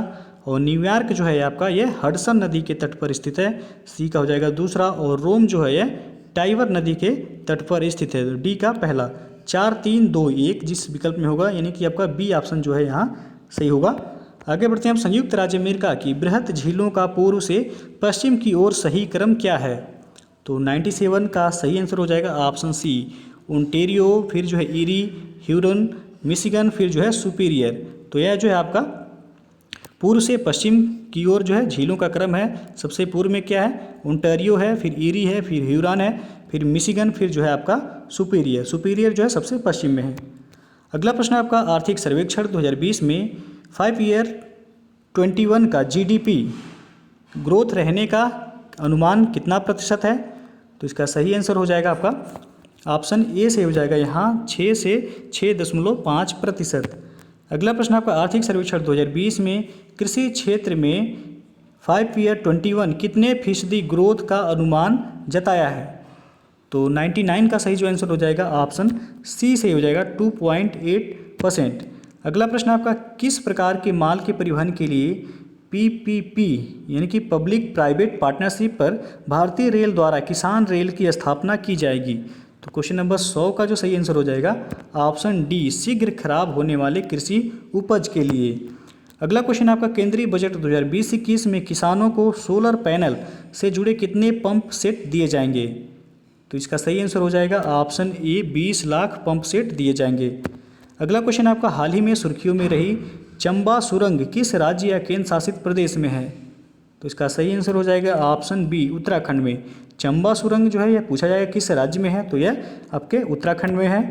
और न्यूयॉर्क जो है आपका यह हडसन नदी के तट पर स्थित है। सी का हो जाएगा दूसरा। और रोम जो है यह टाइबर नदी के तट पर स्थित है। डी का पहला। 4 3 2 1 जिस विकल्प में होगा, यानी कि आपका बी ऑप्शन जो है यहाँ सही होगा। आगे बढ़ते हैं, हम संयुक्त राज्य अमेरिका की बृहत झीलों का पूर्व से पश्चिम की ओर सही क्रम क्या है? तो 97 का सही आंसर हो जाएगा ऑप्शन सी, ओंटेरियो, फिर जो है ईरी, ह्यूरन, मिशिगन, फिर जो है सुपीरियर। तो यह जो है आपका पूर्व से पश्चिम की ओर जो है झीलों का क्रम है। सबसे पूर्व में क्या है, ओंटारियो है, फिर ईरी है, फिर ह्यूरन है, फिर मिशिगन, फिर जो है आपका सुपीरियर। सुपीरियर जो है सबसे पश्चिम में है। अगला प्रश्न आपका, आर्थिक सर्वेक्षण 2020 में 5 ईयर 21 का जीडीपी ग्रोथ रहने का अनुमान कितना प्रतिशत है? तो इसका सही आंसर हो जाएगा आपका ऑप्शन ए से हो जाएगा यहाँ 6 से 6.5%। अगला प्रश्न आपका, आर्थिक सर्वेक्षण 2020 में कृषि क्षेत्र में 5 ईयर 21 कितने फीसदी ग्रोथ का अनुमान जताया है? तो 99 का सही जो आंसर हो जाएगा ऑप्शन सी से हो जाएगा 2.8%। अगला प्रश्न आपका, किस प्रकार के माल के परिवहन के लिए पीपीपी यानी कि पब्लिक प्राइवेट पार्टनरशिप पर भारतीय रेल द्वारा किसान रेल की स्थापना की जाएगी? तो क्वेश्चन नंबर 100 का जो सही आंसर हो जाएगा ऑप्शन डी, शीघ्र खराब होने वाले कृषि उपज के लिए। अगला क्वेश्चन आपका, केंद्रीय बजट 2020-21 में किसानों को सोलर पैनल से जुड़े कितने पंप सेट दिए जाएंगे? तो इसका सही आंसर हो जाएगा option A, 20 lakh pump set दिए जाएंगे। अगला क्वेश्चन आपका, हाल ही में सुर्खियों में रही चंबा सुरंग किस राज्य या केंद्र शासित प्रदेश में है? तो इसका सही आंसर हो जाएगा ऑप्शन बी, उत्तराखंड में। चंबा सुरंग जो है यह पूछा जाएगा किस राज्य में है, तो यह आपके उत्तराखंड में है।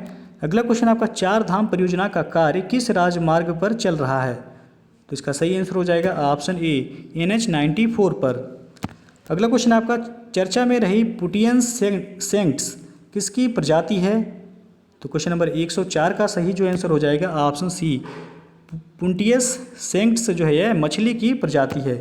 अगला क्वेश्चन आपका, 4 धाम परियोजना का कार्य किस राजमार्ग पर चल रहा है? तो इसका सही आंसर हो जाएगा ऑप्शन ए, NH 94 पर। अगला क्वेश्चन आपका, चर्चा में रही पुटियन सेंक्ट्स किसकी प्रजाति है? तो क्वेश्चन नंबर 104 का सही जो आंसर हो जाएगा ऑप्शन सी, पुंटियस सेंक्ट्स जो है यह मछली की प्रजाति है।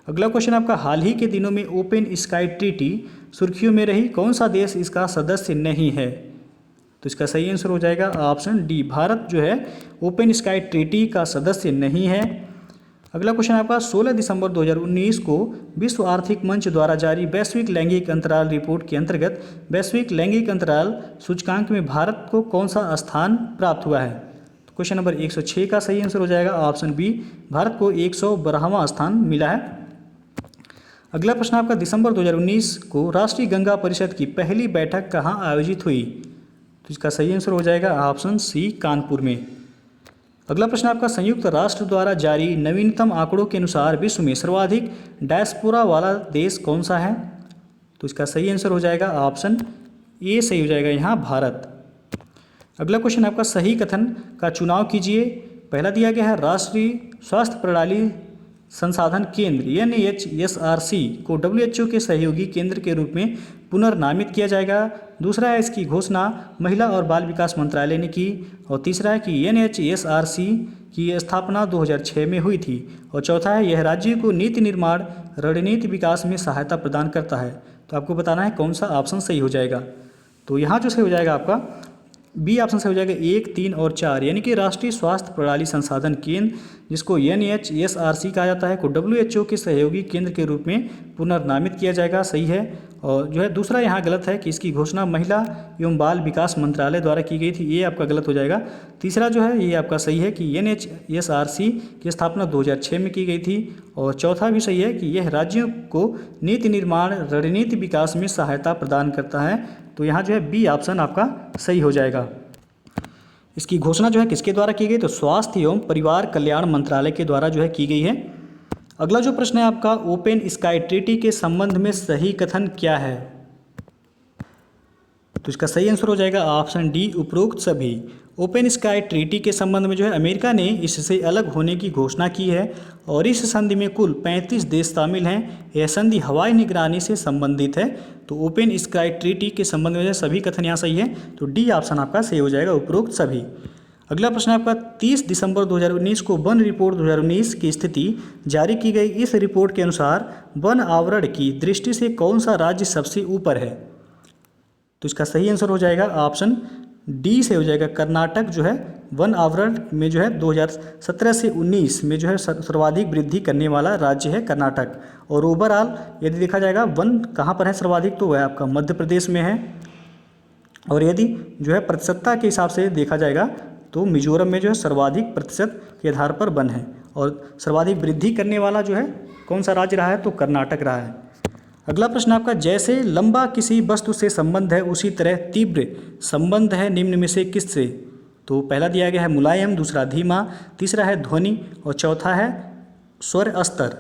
अगला क्वेश्चन आपका, हाल ही के दिनों में ओपन स्काई ट्रीटी सुर्खियों में रही, कौन सा देश इसका सदस्य नहीं है? तो इसका सही आंसर हो जाएगा ऑप्शन डी, भारत जो है ओपन स्काई ट्रीटी का सदस्य नहीं है। अगला क्वेश्चन आपका, 16 दिसंबर 2019 को विश्व आर्थिक मंच द्वारा जारी वैश्विक लैंगिक अंतराल रिपोर्ट के अंतर्गत वैश्विक लैंगिक अंतराल सूचकांक में भारत को कौन सा स्थान प्राप्त हुआ है? तो क्वेश्चन नंबर 106 का सही आंसर हो जाएगा ऑप्शन बी, भारत को 112वां स्थान मिला है। अगला प्रश्न आपका, दिसंबर 2019 को राष्ट्रीय गंगा परिषद की पहली बैठक कहाँ आयोजित हुई? तो इसका सही आंसर हो जाएगा ऑप्शन सी, कानपुर में। अगला प्रश्न आपका, संयुक्त राष्ट्र द्वारा जारी नवीनतम आंकड़ों के अनुसार विश्व में सर्वाधिक डायस्पोरा वाला देश कौन सा है? तो इसका सही आंसर हो जाएगा ऑप्शन ए सही हो जाएगा यहाँ भारत। अगला क्वेश्चन आपका, सही कथन का चुनाव कीजिए। पहला दिया गया है, राष्ट्रीय स्वास्थ्य प्रणाली संसाधन केंद्र NHSRC को WHO के सहयोगी केंद्र के रूप में पुनर्नामित किया जाएगा। दूसरा है इसकी घोषणा महिला और बाल विकास मंत्रालय ने की। और तीसरा है कि NHSRC की स्थापना 2006 में हुई थी। और चौथा है यह राज्य को नीति निर्माण रणनीति विकास में सहायता प्रदान करता है। तो आपको बताना है कौन सा ऑप्शन सही हो जाएगा। तो यहाँ जो सही हो जाएगा आपका बी ऑप्शन से हो जाएगा 1, 3 और 4, यानी कि राष्ट्रीय स्वास्थ्य प्रणाली संसाधन केंद्र, जिसको NHSRC कहा जाता है, को WHO के सहयोगी केंद्र के रूप में पुनर्नामित किया जाएगा। सही है। और जो है दूसरा यहाँ गलत है कि इसकी घोषणा महिला एवं बाल विकास मंत्रालय द्वारा की गई थी, ये आपका गलत हो जाएगा। तीसरा जो है ये आपका सही है कि NHSRC की स्थापना 2006 में की गई थी। और चौथा भी सही है कि यह राज्यों को नीति निर्माण रणनीति विकास में सहायता प्रदान करता है। तो यहाँ जो है बी ऑप्शन आपका सही हो जाएगा। इसकी घोषणा जो है किसके द्वारा की गई, तो स्वास्थ्य एवं परिवार कल्याण मंत्रालय के द्वारा जो है की गई है। अगला जो प्रश्न है आपका, ओपन स्काई ट्रीटी के संबंध में सही कथन क्या है। तो इसका सही आंसर हो जाएगा ऑप्शन डी, उपरोक्त सभी। ओपन स्काई ट्रीटी के संबंध में जो है अमेरिका ने इससे अलग होने की घोषणा की है और इस संधि में कुल 35 देश शामिल हैं। यह संधि हवाई निगरानी से संबंधित है। तो ओपन स्काई ट्रीटी के संबंध में सभी कथन यहाँ सही है। तो डी ऑप्शन आपका सही हो जाएगा, उपरोक्त सभी। अगला प्रश्न आपका 30 दिसंबर 2019 को वन रिपोर्ट 2019 की स्थिति जारी की गई। इस रिपोर्ट के अनुसार वन आवरण की दृष्टि से कौन सा राज्य सबसे ऊपर है। तो इसका सही आंसर हो जाएगा ऑप्शन डी से हो जाएगा, कर्नाटक जो है वन आवरण में जो है 2017 से 19 में जो है सर्वाधिक वृद्धि करने वाला राज्य है कर्नाटक। और ओवरऑल यदि देखा जाएगा वन कहाँ पर है सर्वाधिक, तो वह आपका मध्य प्रदेश में है। और यदि जो है प्रतिशतता के हिसाब से देखा जाएगा तो मिजोरम में जो है सर्वाधिक प्रतिशत के आधार पर वन है। और सर्वाधिक वृद्धि करने वाला जो है कौन सा राज्य रहा है, तो कर्नाटक रहा है। अगला प्रश्न आपका, जैसे लंबा किसी वस्तु से संबंध है उसी तरह तीव्र संबंध है निम्न में से किससे। तो पहला दिया गया है मुलायम, दूसरा धीमा, तीसरा है ध्वनि और चौथा है स्वर स्तर।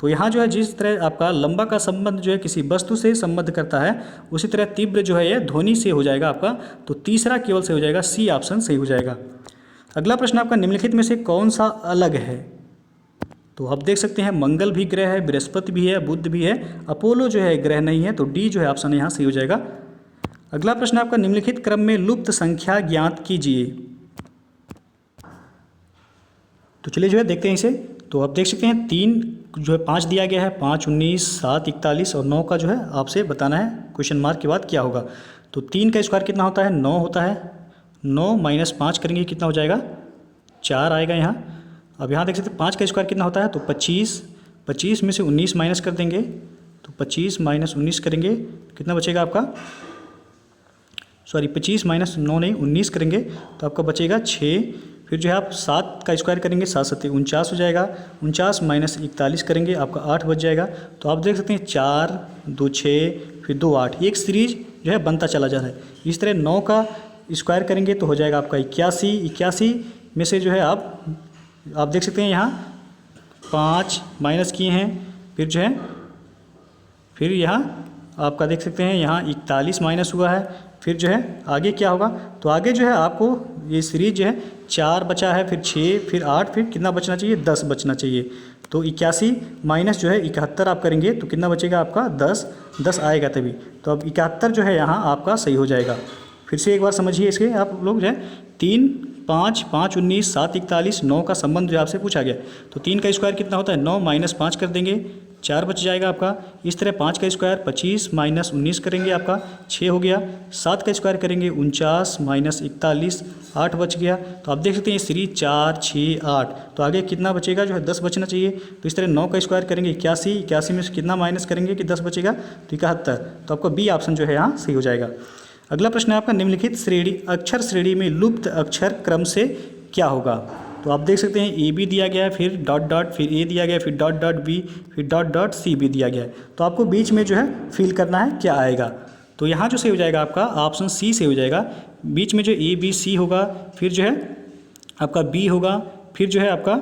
तो यहाँ जो है जिस तरह आपका लंबा का संबंध जो है किसी वस्तु से संबंध करता है, उसी तरह तीव्र जो है ये ध्वनि से हो जाएगा आपका। तो तीसरा केवल से हो जाएगा, सी ऑप्शन सही हो जाएगा। अगला प्रश्न आपका, निम्नलिखित में से कौन सा अलग है। तो आप देख सकते हैं मंगल भी ग्रह है, बृहस्पति भी है, बुध भी है, अपोलो जो है ग्रह नहीं है। तो डी जो है ऑप्शन यहाँ सही हो जाएगा। अगला प्रश्न आपका, निम्नलिखित क्रम में लुप्त संख्या ज्ञात कीजिए। तो चलिए जो है देखते हैं इसे। तो आप देख सकते हैं 3 जो है 5 दिया गया है, 5, 19, 7, 41 और 9 का जो है आपसे बताना है क्वेश्चन मार्क के बाद क्या होगा। तो 3 का स्क्वायर कितना होता है, 9 होता है। 9 माइनस 5 करेंगे कितना हो जाएगा, 4 आएगा यहाँ। अब यहाँ देख सकते हैं 5 का स्क्वायर कितना होता है, तो 25। 25 में से 19 माइनस कर देंगे, तो 25 माइनस 19 करेंगे कितना बचेगा आपका, सॉरी 25 माइनस 9 नहीं 19 करेंगे तो आपका बचेगा 6। फिर जो है आप 7 का स्क्वायर करेंगे, 7 7 49 हो जाएगा। 49 माइनस 41 करेंगे आपका 8 बच जाएगा। तो आप देख सकते हैं 4, 2, 6, फिर 2, 8, एक सीरीज जो है बनता चला जा रहा है। इस तरह 9 का स्क्वायर करेंगे तो हो जाएगा आपका 81। 81 में से जो है आप देख सकते हैं यहाँ 5 माइनस किए हैं, फिर जो है फिर यहाँ आपका देख सकते हैं यहाँ 41 माइनस हुआ है। फिर जो है आगे क्या होगा, तो आगे जो है आपको ये सीरीज जो है 4 बचा है, फिर 6, फिर 8, फिर कितना बचना चाहिए, 10 बचना चाहिए। तो 81 माइनस जो है 71 आप करेंगे तो कितना बचेगा आपका 10 आएगा तभी। तो अब 71 जो है यहाँ आपका सही हो जाएगा। फिर से एक बार समझिए इसके आप लोग जो है 3, 5, 5, 19, 7, 41, 9 का संबंध जो आपसे पूछा गया। तो 3 का स्क्वायर कितना होता है, 9 माइनस 5 कर देंगे, 4 बच जाएगा आपका। इस तरह 5 का स्क्वायर 25 माइनस 19 करेंगे आपका 6 हो गया। 7 का स्क्वायर करेंगे 49 माइनस 41, 8 बच गया। तो आप देख सकते हैं सीरीज 4, 6, 8, तो आगे कितना बचेगा जो है 10 बचना चाहिए। तो इस तरह 9 का स्क्वायर करेंगे 81, 81 में से कितना माइनस करेंगे कि 10 बचेगा, तो 71। तो आपका बी ऑप्शन जो है यहाँ सही हो जाएगा। अगला प्रश्न है आपका, निम्नलिखित श्रेणी अक्षर श्रेणी में लुप्त अक्षर क्रम से क्या होगा। तो आप देख सकते हैं ए बी दिया गया है, फिर डॉट डॉट, फिर ए दिया गया, फिर डॉट डॉट बी, फिर डॉट डॉट सी भी दिया गया है। तो आपको बीच में जो है फिल करना है क्या आएगा। तो यहाँ जो सही हो जाएगा आपका ऑप्शन सी से हो जाएगा। बीच में जो ए बी सी होगा, फिर जो है आपका बी होगा, फिर जो है आपका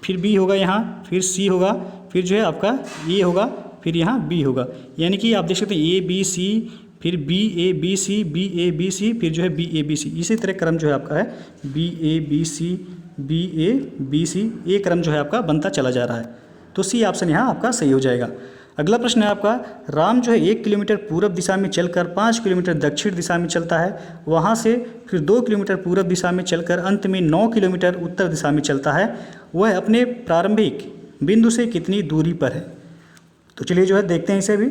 फिर बी होगा यहाँ, फिर सी होगा, फिर जो है आपका ए होगा, फिर यहाँ बी होगा। यानी कि आप देख सकते हैं ए बी सी, फिर B A B C, B A B C, फिर जो है बी ए बी सी। इसी तरह क्रम जो है आपका है B A B C, B A B C, ये क्रम जो है आपका बनता चला जा रहा है। तो सी ऑप्शन यहाँ आपका सही हो जाएगा। अगला प्रश्न है आपका, राम जो है 1 किलोमीटर पूरब दिशा में चलकर 5 किलोमीटर दक्षिण दिशा में चलता है, वहाँ से फिर 2 किलोमीटर पूरब दिशा में चलकर अंत में 9 किलोमीटर उत्तर दिशा में चलता है, वह अपने प्रारंभिक बिंदु से कितनी दूरी पर है। तो चलिए जो है देखते हैं इसे भी।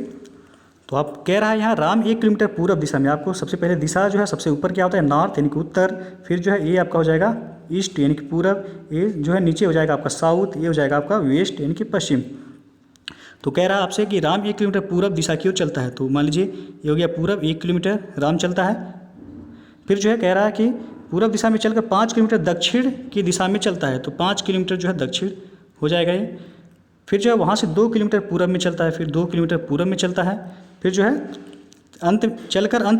तो आप कह रहा है यहाँ राम 1 किलोमीटर पूरब दिशा में, आपको सबसे पहले दिशा जो है सबसे ऊपर क्या होता है नॉर्थ यानी कि उत्तर, फिर जो है ये आपका हो जाएगा ईस्ट यानी कि पूरब, ये जो है नीचे हो जाएगा आपका साउथ, ये हो जाएगा आपका वेस्ट यानी कि पश्चिम। तो कह रहा है आपसे कि राम 1 किलोमीटर पूरब दिशा की ओर चलता है, तो मान लीजिए ये हो गया पूरब 1 किलोमीटर राम चलता है। फिर जो है कह रहा है कि पूरब दिशा में चलकर 5 किलोमीटर दक्षिण की दिशा में चलता है, तो 5 किलोमीटर जो है दक्षिण हो जाएगा ये। फिर जो है वहाँ से 2 किलोमीटर पूरब में चलता है, फिर 2 किलोमीटर पूरब में चलता है, फिर जो है अंत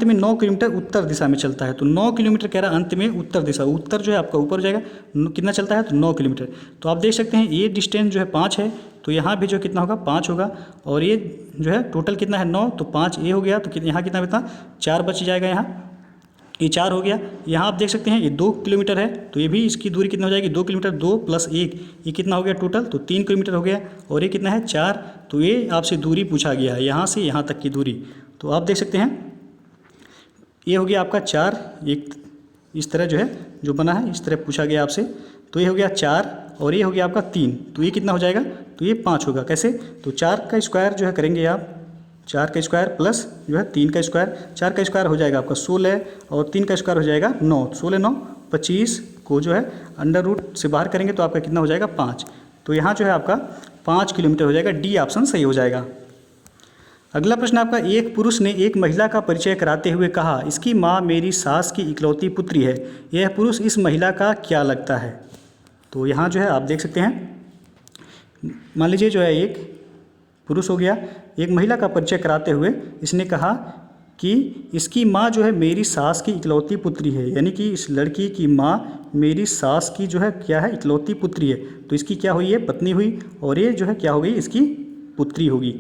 में 9 किलोमीटर उत्तर दिशा में चलता है। तो 9 किलोमीटर कह रहा है अंत में उत्तर दिशा, उत्तर जो है आपका ऊपर हो जाएगा, कितना चलता है तो 9 किलोमीटर। तो आप देख सकते हैं ये डिस्टेंस जो है 5 है, तो यहाँ भी जो कितना होगा 5 होगा, और ये जो है टोटल कितना है 9, तो 5 ये हो गया, तो यहाँ कितना बता 4 बच जाएगा, यहाँ ये 4 हो गया। यहाँ आप देख सकते हैं ये 2 किलोमीटर है, तो ये भी इसकी दूरी कितना हो जाएगी 2 किलोमीटर, 2 + 1 ये कितना हो गया टोटल, तो 3 किलोमीटर हो गया, और ये कितना है 4। तो ये आपसे दूरी पूछा गया है यहाँ से यहाँ तक की दूरी। तो आप देख सकते हैं ये हो गया आपका 4, एक इस तरह जो है जो बना है इस तरह पूछा गया आपसे। तो ये हो गया 4 और ये हो गया आपका 3, तो ये कितना हो जाएगा तो ये 5 होगा। कैसे, तो 4 का स्क्वायर जो है करेंगे आप, 4 का स्क्वायर प्लस जो है 3 का स्क्वायर, 4 का स्क्वायर हो जाएगा आपका 16 और 3 का स्क्वायर हो जाएगा 9, 16 9 25 को जो है अंडर रूट से बाहर करेंगे तो आपका कितना हो जाएगा 5। तो यहाँ जो है आपका 5 किलोमीटर हो जाएगा, डी ऑप्शन सही हो जाएगा। अगला प्रश्न आपका, एक पुरुष ने एक महिला का परिचय कराते हुए कहा इसकी माँ मेरी सास की इकलौती पुत्री है, यह पुरुष इस महिला का क्या लगता है। तो यहाँ जो है आप देख सकते हैं, मान लीजिए जो है एक पुरुष हो गया, एक महिला का परिचय कराते हुए इसने कहा कि इसकी माँ जो है मेरी सास की इकलौती पुत्री है, यानी कि इस लड़की की माँ मेरी सास की जो है क्या है इकलौती पुत्री है, तो इसकी क्या हुई है पत्नी हुई, और ये जो है क्या हो गई इसकी पुत्री होगी।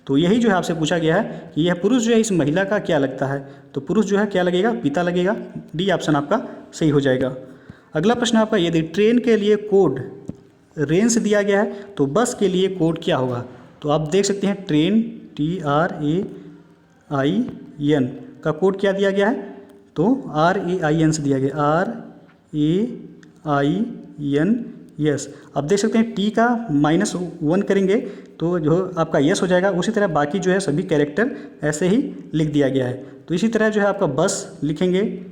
तो यही जो है आपसे पूछा गया है कि यह पुरुष जो है इस महिला का क्या लगता है, तो पुरुष जो है क्या लगेगा पिता लगेगा, डी ऑप्शन आपका सही हो जाएगा। अगला प्रश्न आपका, यदि ट्रेन के लिए कोड रेंज दिया गया है तो बस के लिए कोड क्या होगा। तो आप देख सकते हैं ट्रेन TRAIN का कोड क्या दिया गया है, तो RAIN से दिया गया, RAIN यस। आप देख सकते हैं टी का -1 करेंगे तो जो आपका यस हो जाएगा, उसी तरह बाकी जो है सभी कैरेक्टर ऐसे ही लिख दिया गया है। तो इसी तरह जो है आपका बस लिखेंगे,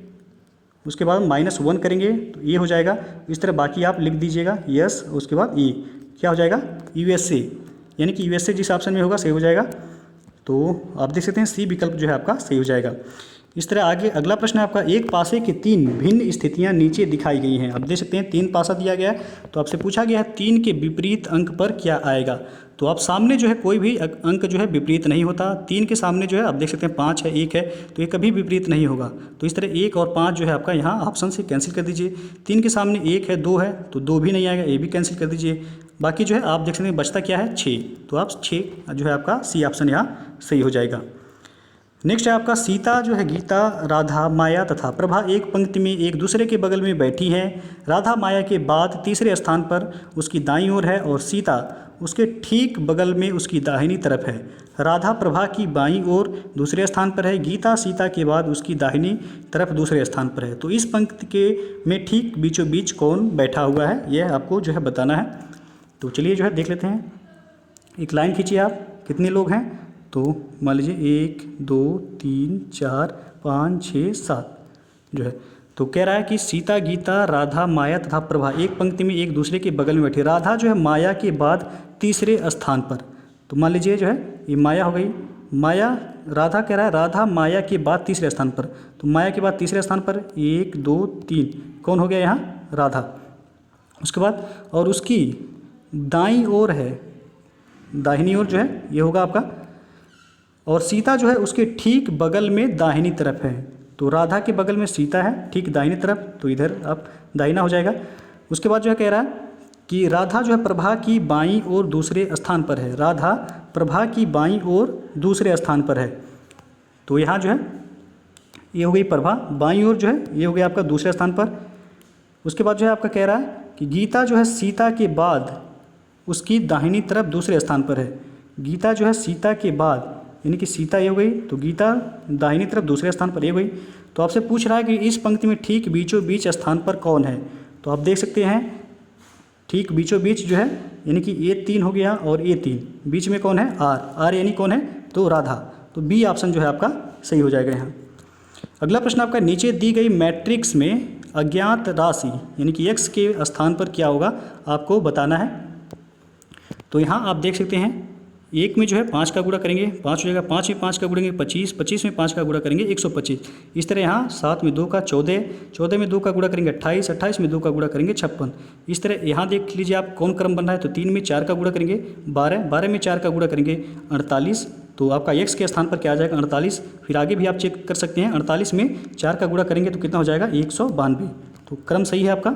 उसके बाद -1 करेंगे तो ये हो जाएगा, इस तरह बाकी आप लिख दीजिएगा यस, उसके बाद ये क्या हो जाएगा USA, यानी कि USA जिस ऑप्शन में होगा सही हो जाएगा। तो आप देख सकते हैं सी विकल्प जो है आपका सही हो जाएगा। इस तरह आगे अगला प्रश्न है आपका, एक पासे की 3 भिन्न स्थितियां नीचे दिखाई गई हैं। आप देख सकते हैं 3 पासा दिया गया है, तो आपसे पूछा गया है 3 के विपरीत अंक पर क्या आएगा। तो आप सामने जो है कोई भी अंक जो है विपरीत नहीं होता, 3 के सामने जो है आप देख सकते हैं 5 है 1 है, तो ये कभी विपरीत नहीं होगा। तो इस तरह 1 और 5 जो है आपका यहाँ ऑप्शन से कैंसिल कर दीजिए। 3 के सामने 1 है 2 है, तो 2 भी नहीं आएगा, ये भी कैंसिल कर दीजिए। बाकी जो है आप देख सकते हैं बचता क्या है 6, तो आप 6 जो है आपका सी ऑप्शन यहाँ सही हो जाएगा। नेक्स्ट है आपका, सीता जो है गीता, राधा, माया तथा प्रभा एक पंक्ति में एक दूसरे के बगल में बैठी हैं। राधा माया के बाद तीसरे स्थान पर उसकी दाईं ओर है और सीता उसके ठीक बगल में उसकी दाहिनी तरफ है। राधा प्रभा की बाईं ओर दूसरे स्थान पर है, गीता सीता के बाद उसकी दाहिनी तरफ दूसरे स्थान पर है। तो इस पंक्ति के में ठीक बीचों बीच कौन बैठा हुआ है, यह आपको जो है बताना है। तो चलिए जो है देख लेते हैं, एक लाइन खींचिए आप, कितने लोग हैं, तो मान लीजिए 1 2 3 4 5 6 7 जो है। तो कह रहा है कि सीता गीता राधा माया तथा प्रभा एक पंक्ति में एक दूसरे के बगल में बैठी। राधा जो है माया के बाद तीसरे स्थान पर, तो मान लीजिए जो है ये माया हो गई, माया राधा कह रहा है राधा माया के बाद तीसरे स्थान पर, तो माया के बाद तीसरे स्थान पर 1 2 3 कौन हो गया यहाँ राधा। उसके बाद और उसकी दाईं ओर है, दाहिनी ओर जो है ये होगा आपका, और सीता जो है उसके ठीक बगल में दाहिनी तरफ है। तो राधा के बगल में सीता है ठीक दाहिनी तरफ, तो इधर आप दाहिना हो जाएगा। उसके बाद जो है कह रहा है कि राधा जो है प्रभा की बाईं ओर दूसरे स्थान पर है। राधा प्रभा की बाईं ओर दूसरे स्थान पर है, तो यहाँ जो है ये हो गई प्रभा, बाईं ओर जो है ये हो गया आपका दूसरे स्थान पर। उसके बाद जो है आपका कह रहा है कि गीता जो है सीता के बाद उसकी दाहिनी तरफ दूसरे स्थान पर है। गीता जो है सीता के बाद, यानी कि सीता ये हो गई, तो गीता दाहिनी तरफ दूसरे स्थान पर ये हो गई। तो आपसे पूछ रहा है कि इस पंक्ति में ठीक बीचों बीच स्थान पर कौन है। तो आप देख सकते हैं ठीक बीचों बीच जो है, यानी कि A3 हो गया और A3, बीच में कौन है, R यानी कौन है, तो राधा। तो बी ऑप्शन जो है आपका सही हो जाएगा यहाँ। अगला प्रश्न आपका, नीचे दी गई मैट्रिक्स में अज्ञात राशि यानी कि x के स्थान पर क्या होगा आपको बताना है। तो यहाँ आप देख सकते हैं 1 में जो है 5 का गुणा करेंगे 5 हो जाएगा, 5 में 5 का गुणेंगे 25, 25 में 5 का गुणा करेंगे 125। इस तरह यहाँ 7 में 2 का 14, 14 में 2 का गुणा करेंगे 28, 28 में 2 का गुणा करेंगे 56। इस तरह यहाँ देख लीजिए आप कौन क्रम बन रहा है। तो 3 में 4 का गुणा करेंगे 12, 12 में 4 का गुणा करेंगे 48। तो आपका x के स्थान पर क्या आ जाएगा 48। फिर आगे भी आप चेक कर सकते हैं, 48 में 4 का गुणा करेंगे तो कितना हो जाएगा 192। तो क्रम सही है आपका,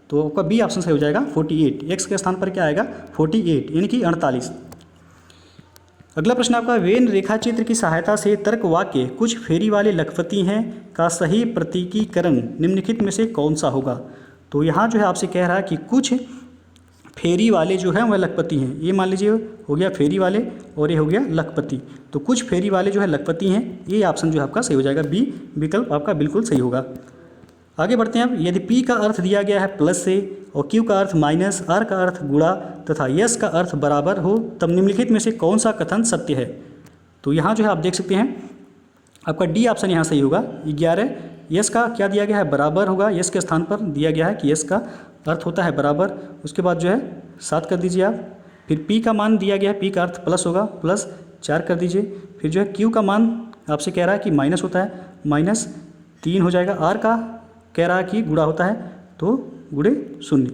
तो आपका बी ऑप्शन सही हो जाएगा 48। x के स्थान पर क्या आएगा 48 यानी कि 48। अगला प्रश्न आपका, वेन रेखाचित्र की सहायता से तर्क वाक्य कुछ फेरी वाले लखपति हैं का सही प्रतीकीकरण निम्नलिखित में से कौन सा होगा। तो यहाँ जो है आपसे कह रहा है कि कुछ फेरी वाले जो हैं वह लखपति हैं। ये मान लीजिए हो गया फेरी वाले और ये हो गया लखपति। तो कुछ फेरी वाले जो है लखपति हैं, ये ऑप्शन जो है आपका सही हो जाएगा, बी विकल्प आपका बिल्कुल सही होगा। आगे बढ़ते हैं अब, यदि P का अर्थ दिया गया है प्लस से और Q का अर्थ माइनस, R का अर्थ गुणा तथा S का अर्थ बराबर हो, तब निम्नलिखित में से कौन सा कथन सत्य है। तो यहाँ जो है आप देख सकते हैं आपका डी ऑप्शन यहाँ सही होगा। 11 S का क्या दिया गया है बराबर होगा, S के स्थान पर दिया गया है कि S का अर्थ होता है बराबर। उसके बाद जो है 7 कर दीजिए आप। फिर P का मान दिया गया है, P का अर्थ प्लस होगा, प्लस 4 कर दीजिए। फिर जो है Q का मान आपसे कह रहा है कि माइनस होता है, माइनस 3 हो जाएगा। R का कह रहा है कि गुणा होता है तो गुणे 0।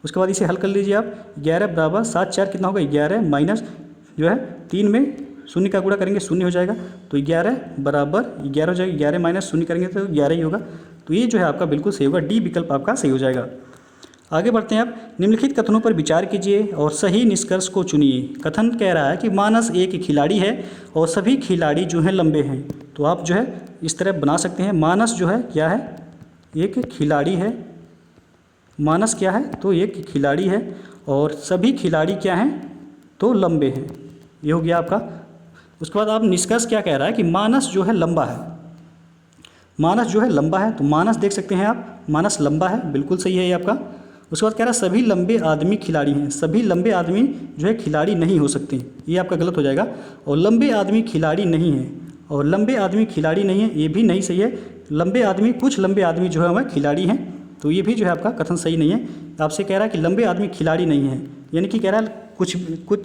उसके बाद इसे हल कर लीजिए आप। 11 बराबर 7 4 कितना होगा 11 माइनस जो है 3 में 0 का गुणा करेंगे 0 हो जाएगा। तो 11 बराबर 11 हो जाएगा, 11 माइनस 0 करेंगे तो 11 ही होगा। तो ये जो है आपका बिल्कुल सही होगा, डी विकल्प आपका सही हो जाएगा। आगे बढ़ते हैं आप, निम्नलिखित कथनों पर विचार कीजिए और सही निष्कर्ष को चुनिए। कथन कह रहा है कि मानस एक खिलाड़ी है और सभी खिलाड़ी जो हैं लंबे हैं। तो आप जो है इस तरह बना सकते हैं, मानस जो है क्या है, एक खिलाड़ी है। मानस क्या है, तो एक खिलाड़ी है और सभी खिलाड़ी क्या हैं, तो लंबे हैं। ये हो गया आपका। उसके बाद आप निष्कर्ष क्या कह रहा है कि मानस जो है लंबा है, मानस जो है लंबा है। तो मानस देख सकते हैं आप, मानस लंबा है, बिल्कुल सही है ये आपका। उसके बाद कह रहा है सभी लंबे आदमी खिलाड़ी हैं। सभी लंबे आदमी जो है खिलाड़ी नहीं हो सकते, ये आपका गलत हो जाएगा। और लंबे आदमी खिलाड़ी नहीं हैं, और लंबे आदमी खिलाड़ी नहीं है, ये भी नहीं सही है। लंबे आदमी, कुछ लंबे आदमी जो है वह खिलाड़ी हैं, तो ये भी जो है आपका कथन सही नहीं है। आपसे कह रहा है कि लंबे आदमी खिलाड़ी नहीं है, यानी कि कह रहा है कुछ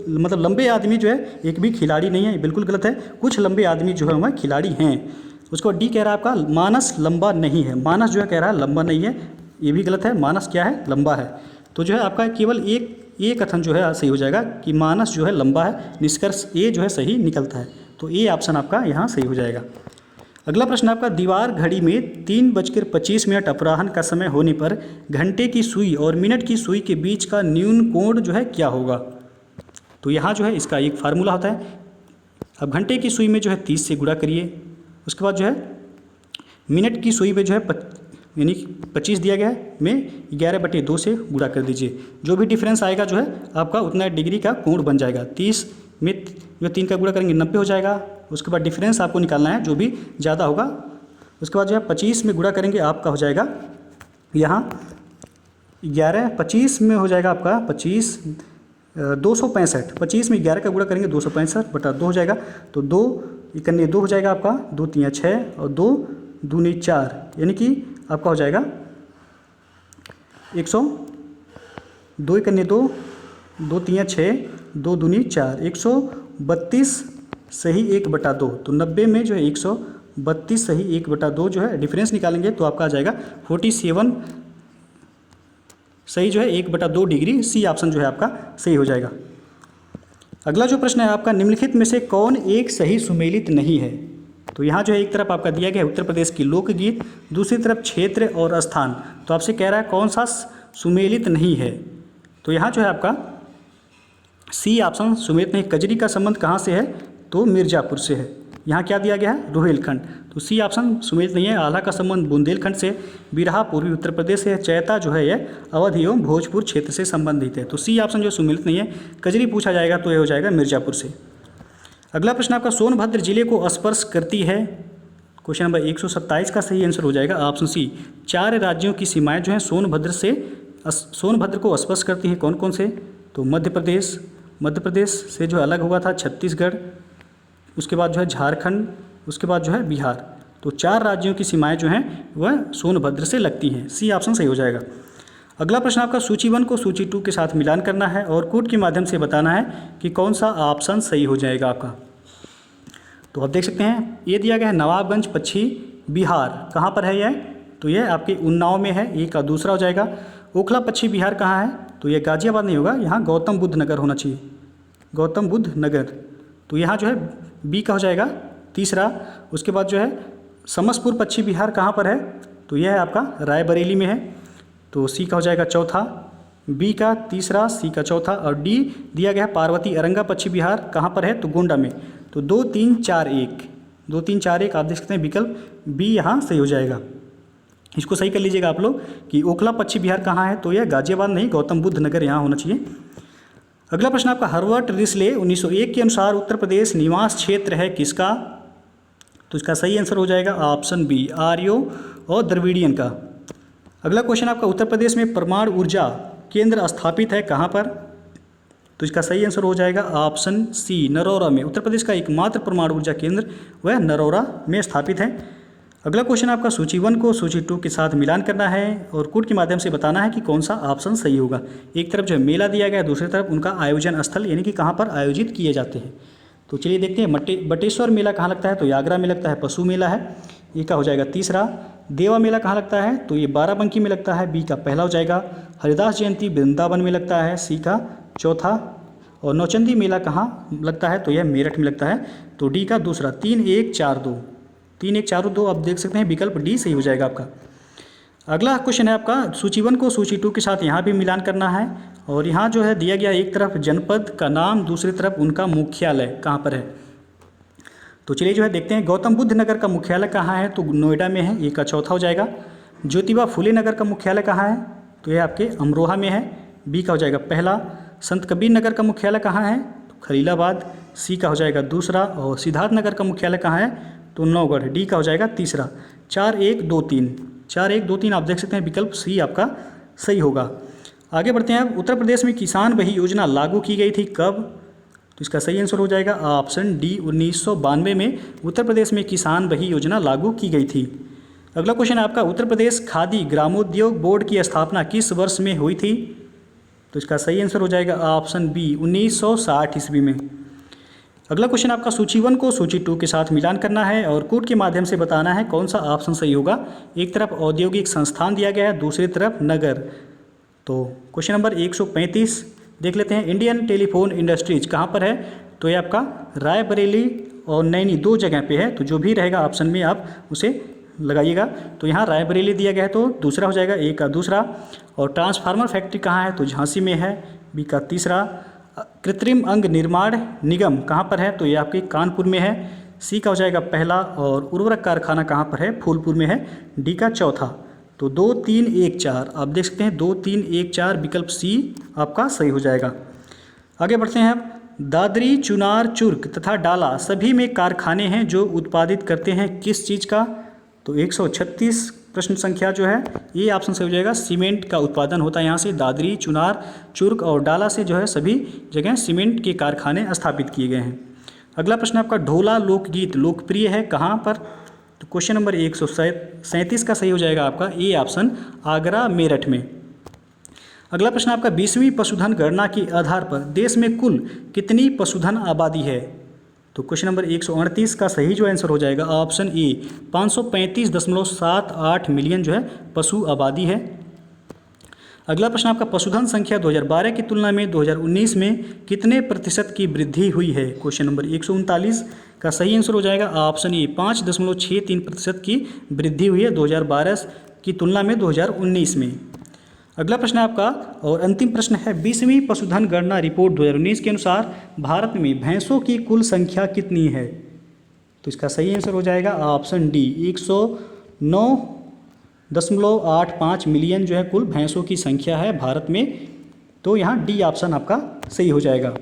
मतलब लंबे आदमी जो है एक भी खिलाड़ी नहीं है, ये बिल्कुल गलत है। कुछ लंबे आदमी जो है वह खिलाड़ी हैं। उसको डी कह रहा है आपका मानस लंबा नहीं है। मानस जो है कह रहा है लंबा नहीं है, ये भी गलत है। मानस क्या है, लंबा है। तो जो है आपका केवल एक कथन जो है सही हो जाएगा कि मानस जो है लंबा है। निष्कर्ष ए जो है सही निकलता है, तो ए ऑप्शन आपका यहाँ सही हो जाएगा। अगला प्रश्न आपका, दीवार घड़ी में 3:25 अपराह्न का समय होने पर घंटे की सुई और मिनट की सुई के बीच का न्यून कोण जो है क्या होगा। तो यहाँ जो है इसका एक फार्मूला होता है। अब घंटे की सुई में जो है 30 से गुणा करिए। उसके बाद जो है मिनट की सुई में जो है यानी 25 दिया गया है, में 11/2 से गुणा कर दीजिए। जो भी डिफरेंस आएगा जो है आपका उतना डिग्री का कोण बन जाएगा। 30 में जो 3 का गुणा करेंगे 90 हो जाएगा। उसके बाद डिफरेंस आपको निकालना है, जो भी ज़्यादा होगा। उसके बाद जो है 25 में गुणा करेंगे आपका हो जाएगा यहाँ 11, 25 में हो जाएगा आपका 25 265। 25 में 11 का गुणा करेंगे 265/2 हो जाएगा। तो 2 इकन्ने 2 हो जाएगा आपका, 2 3 6 और 2 दूनी 4, यानी कि आपका हो जाएगा 100। 2 इकन्ने 2, 2 3 6, 2 दूनी 4, 132 सही 1/2। तो 90 में जो है 132 सही 1/2 जो है डिफरेंस निकालेंगे तो आपका आ जाएगा 47 सही जो है 1/2 डिग्री। सी ऑप्शन जो है आपका सही हो जाएगा। अगला जो प्रश्न है आपका, निम्नलिखित में से कौन एक सही सुमेलित नहीं है। तो यहाँ जो है एक तरफ आपका दिया गया है उत्तर प्रदेश की लोकगीत, दूसरी तरफ क्षेत्र और स्थान। तो आपसे कह रहा है कौन सा सुमेलित नहीं है। तो यहाँ जो है आपका सी ऑप्शन सुमेलित नहीं। कजरी का संबंध कहाँ से है, तो मिर्ज़ापुर से है। यहाँ क्या दिया गया है, रोहिलखंड। तो सी ऑप्शन सुमेलित नहीं है। आल्हा का संबंध बुंदेलखंड से, बिरहा पूर्वी उत्तर प्रदेश से, चैता जो है यह अवध एवं भोजपुर क्षेत्र से संबंधित है। तो सी ऑप्शन जो सुमेलित नहीं है। कजरी पूछा जाएगा तो यह हो जाएगा मिर्ज़ापुर से। अगला प्रश्न आपका सोनभद्र जिले को स्पर्श करती है। क्वेश्चन नंबर 127 का सही आंसर हो जाएगा ऑप्शन सी। 4 राज्यों की सीमाएं जो हैं सोनभद्र को स्पर्श करती हैं। कौन कौन से? तो मध्य प्रदेश से जो अलग हुआ था छत्तीसगढ़, उसके बाद जो है झारखंड, उसके बाद जो है बिहार। तो 4 राज्यों की सीमाएं जो हैं वह सोनभद्र से लगती हैं। सी ऑप्शन सही हो जाएगा। अगला प्रश्न आपका सूची 1 को सूची 2 के साथ मिलान करना है और कोड के माध्यम से बताना है कि कौन सा ऑप्शन सही हो जाएगा आपका। तो आप देख सकते हैं ये दिया गया है नवाबगंज पश्चिम बिहार। कहाँ पर है यह? तो यह आपके उन्नाव में है। ये का दूसरा हो जाएगा। ओखला पश्चिम बिहार कहाँ है? तो ये गाजियाबाद नहीं होगा, यहाँ गौतम बुद्ध नगर होना चाहिए, गौतम बुद्ध नगर। तो यहाँ जो है बी का हो जाएगा तीसरा। उसके बाद जो है समस्तपुर पश्चिम बिहार कहाँ पर है? तो यह है आपका रायबरेली में है। तो सी का हो जाएगा चौथा, बी का तीसरा, सी का चौथा और डी दिया गया है पार्वती अरंगा पश्चिम बिहार कहाँ पर है? तो गोंडा में। तो 2 3 4 1 2 3 4 1 आप देख सकते हैं विकल्प बी यहाँ सही हो जाएगा। इसको सही कर लीजिएगा आप लोग कि ओखला पश्चिम बिहार कहाँ है? तो यह गाजियाबाद नहीं, गौतम बुद्ध नगर यहाँ होना चाहिए। अगला प्रश्न आपका हर्बर्ट रिसले 1901 के अनुसार उत्तर प्रदेश निवास क्षेत्र है किसका? तो इसका सही आंसर हो जाएगा ऑप्शन बी, आर्यो और द्रविडियन का। अगला क्वेश्चन आपका उत्तर प्रदेश में परमाणु ऊर्जा केंद्र स्थापित है कहाँ पर? तो इसका सही आंसर हो जाएगा ऑप्शन सी, नरौरा में। उत्तर प्रदेश का एकमात्र परमाणु ऊर्जा केंद्र वह नरौरा में स्थापित है। अगला क्वेश्चन आपका सूची 1 को सूची 2 के साथ मिलान करना है और कोड के माध्यम से बताना है कि कौन सा ऑप्शन सही होगा। एक तरफ जो है मेला दिया गया है, दूसरी तरफ उनका आयोजन स्थल यानी कि कहाँ पर आयोजित किए जाते हैं। तो चलिए देखते हैं बटेश्वर मेला कहाँ लगता है? तो ये आगरा में लगता है, पशु मेला है। ये का हो जाएगा तीसरा। देवा मेला कहाँ लगता है? तो ये बाराबंकी में लगता है, बी का पहला हो जाएगा। हरिदास जयंती वृंदावन में लगता है, सी का चौथा। और नौचंदी मेला कहाँ लगता है? तो यह मेरठ में लगता है, तो डी का दूसरा। 3 1 4 2 3 1 4 2 आप देख सकते हैं विकल्प डी सही हो जाएगा आपका। अगला क्वेश्चन है आपका सूची 1 को सूची 2 के साथ यहाँ भी मिलान करना है और यहाँ जो है दिया गया एक तरफ जनपद का नाम, दूसरी तरफ उनका मुख्यालय कहाँ पर है। तो चलिए जो है देखते हैं गौतम बुद्ध नगर का मुख्यालय कहाँ है? तो नोएडा में है, ए का चौथा हो जाएगा। ज्योतिबा फुले नगर का मुख्यालय कहाँ है? तो यह आपके अमरोहा में है, बी का हो जाएगा पहला। संत कबीर नगर का मुख्यालय कहाँ है? तो खलीलाबाद, सी का हो जाएगा दूसरा। और सिद्धार्थ नगर का मुख्यालय कहाँ है? तो नौगढ़, डी का हो जाएगा तीसरा। 4 1 2 3 आप देख सकते हैं विकल्प सी आपका सही होगा। आगे बढ़ते हैं। अब उत्तर प्रदेश में किसान बही योजना लागू की गई थी कब? तो इसका सही आंसर हो जाएगा ऑप्शन डी, 1992 में उत्तर प्रदेश में किसान बही योजना लागू की गई थी। अगला क्वेश्चन है आपका उत्तर प्रदेश खादी ग्रामोद्योग बोर्ड की स्थापना किस वर्ष में हुई थी? तो इसका सही आंसर हो जाएगा ऑप्शन बी, 1960 ईस्वी में। अगला क्वेश्चन आपका सूची 1 को सूची 2 के साथ मिलान करना है और कोड के माध्यम से बताना है कौन सा ऑप्शन सही होगा। एक तरफ औद्योगिक संस्थान दिया गया है, दूसरी तरफ नगर। तो क्वेश्चन नंबर 135 देख लेते हैं। इंडियन टेलीफोन इंडस्ट्रीज कहाँ पर है? तो ये आपका रायबरेली और नैनी 2 जगह पे है। तो जो भी रहेगा ऑप्शन में आप उसे लगाइएगा। तो यहाँ रायबरेली दिया गया है, तो दूसरा हो जाएगा, ए का दूसरा। और ट्रांसफार्मर फैक्ट्री कहाँ है? तो झांसी में है, बी का तीसरा। कृत्रिम अंग निर्माण निगम कहाँ पर है? तो ये आपके कानपुर में है, सी का हो जाएगा पहला। और उर्वरक कारखाना कहाँ पर है? फूलपुर में है, डी का चौथा। तो 2 3 1 4 आप देख सकते हैं 2 3 1 4 विकल्प सी आपका सही हो जाएगा। आगे बढ़ते हैं। अब दादरी, चुनार, चुर्क तथा डाला सभी में कारखाने हैं जो उत्पादित करते हैं किस चीज़ का? तो 136 प्रश्न संख्या जो है ये ऑप्शन सही हो जाएगा। सीमेंट का उत्पादन होता है यहाँ से। दादरी, चुनार, चुर्क और डाला से जो है सभी जगह सीमेंट के कारखाने स्थापित किए गए हैं। अगला प्रश्न आपका ढोला लोकगीत लोकप्रिय है कहाँ पर? तो क्वेश्चन नंबर 137 का सही हो जाएगा आपका ए ऑप्शन, आगरा मेरठ में। अगला प्रश्न आपका 20वीं पशुधन गणना के आधार पर देश में कुल कितनी पशुधन आबादी है? तो क्वेश्चन नंबर 138 का सही जो आंसर हो जाएगा ऑप्शन ए, 535.78 मिलियन जो है पशु आबादी है। अगला प्रश्न आपका पशुधन संख्या 2012 की तुलना में 2019 में कितने प्रतिशत की वृद्धि हुई है? क्वेश्चन नंबर 139 का सही आंसर हो जाएगा ऑप्शन ए, 5.63% की वृद्धि हुई है 2012 की तुलना में 2019 में। अगला प्रश्न है आपका और अंतिम प्रश्न है 20वीं पशुधन गणना रिपोर्ट 2019 के अनुसार भारत में भैंसों की कुल संख्या कितनी है? तो इसका सही आंसर हो जाएगा ऑप्शन डी, 109.85 मिलियन जो है कुल भैंसों की संख्या है भारत में। तो यहाँ डी ऑप्शन आपका सही हो जाएगा।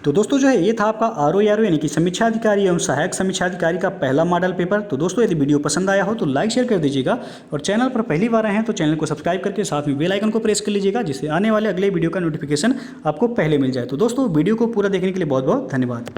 तो दोस्तों जो है ये था आपका RO यानी कि समीक्षा अधिकारी एवं सहायक समीक्षा अधिकारी का पहला मॉडल पेपर। तो दोस्तों यदि वीडियो पसंद आया हो तो लाइक शेयर कर दीजिएगा और चैनल पर पहली बार आए हैं तो चैनल को सब्सक्राइब करके साथ में बेल आइकन को प्रेस कर लीजिएगा, जिससे आने वाले अगले वीडियो का नोटिफिकेशन आपको पहले मिल जाए। तो दोस्तों वीडियो को पूरा देखने के लिए बहुत बहुत धन्यवाद।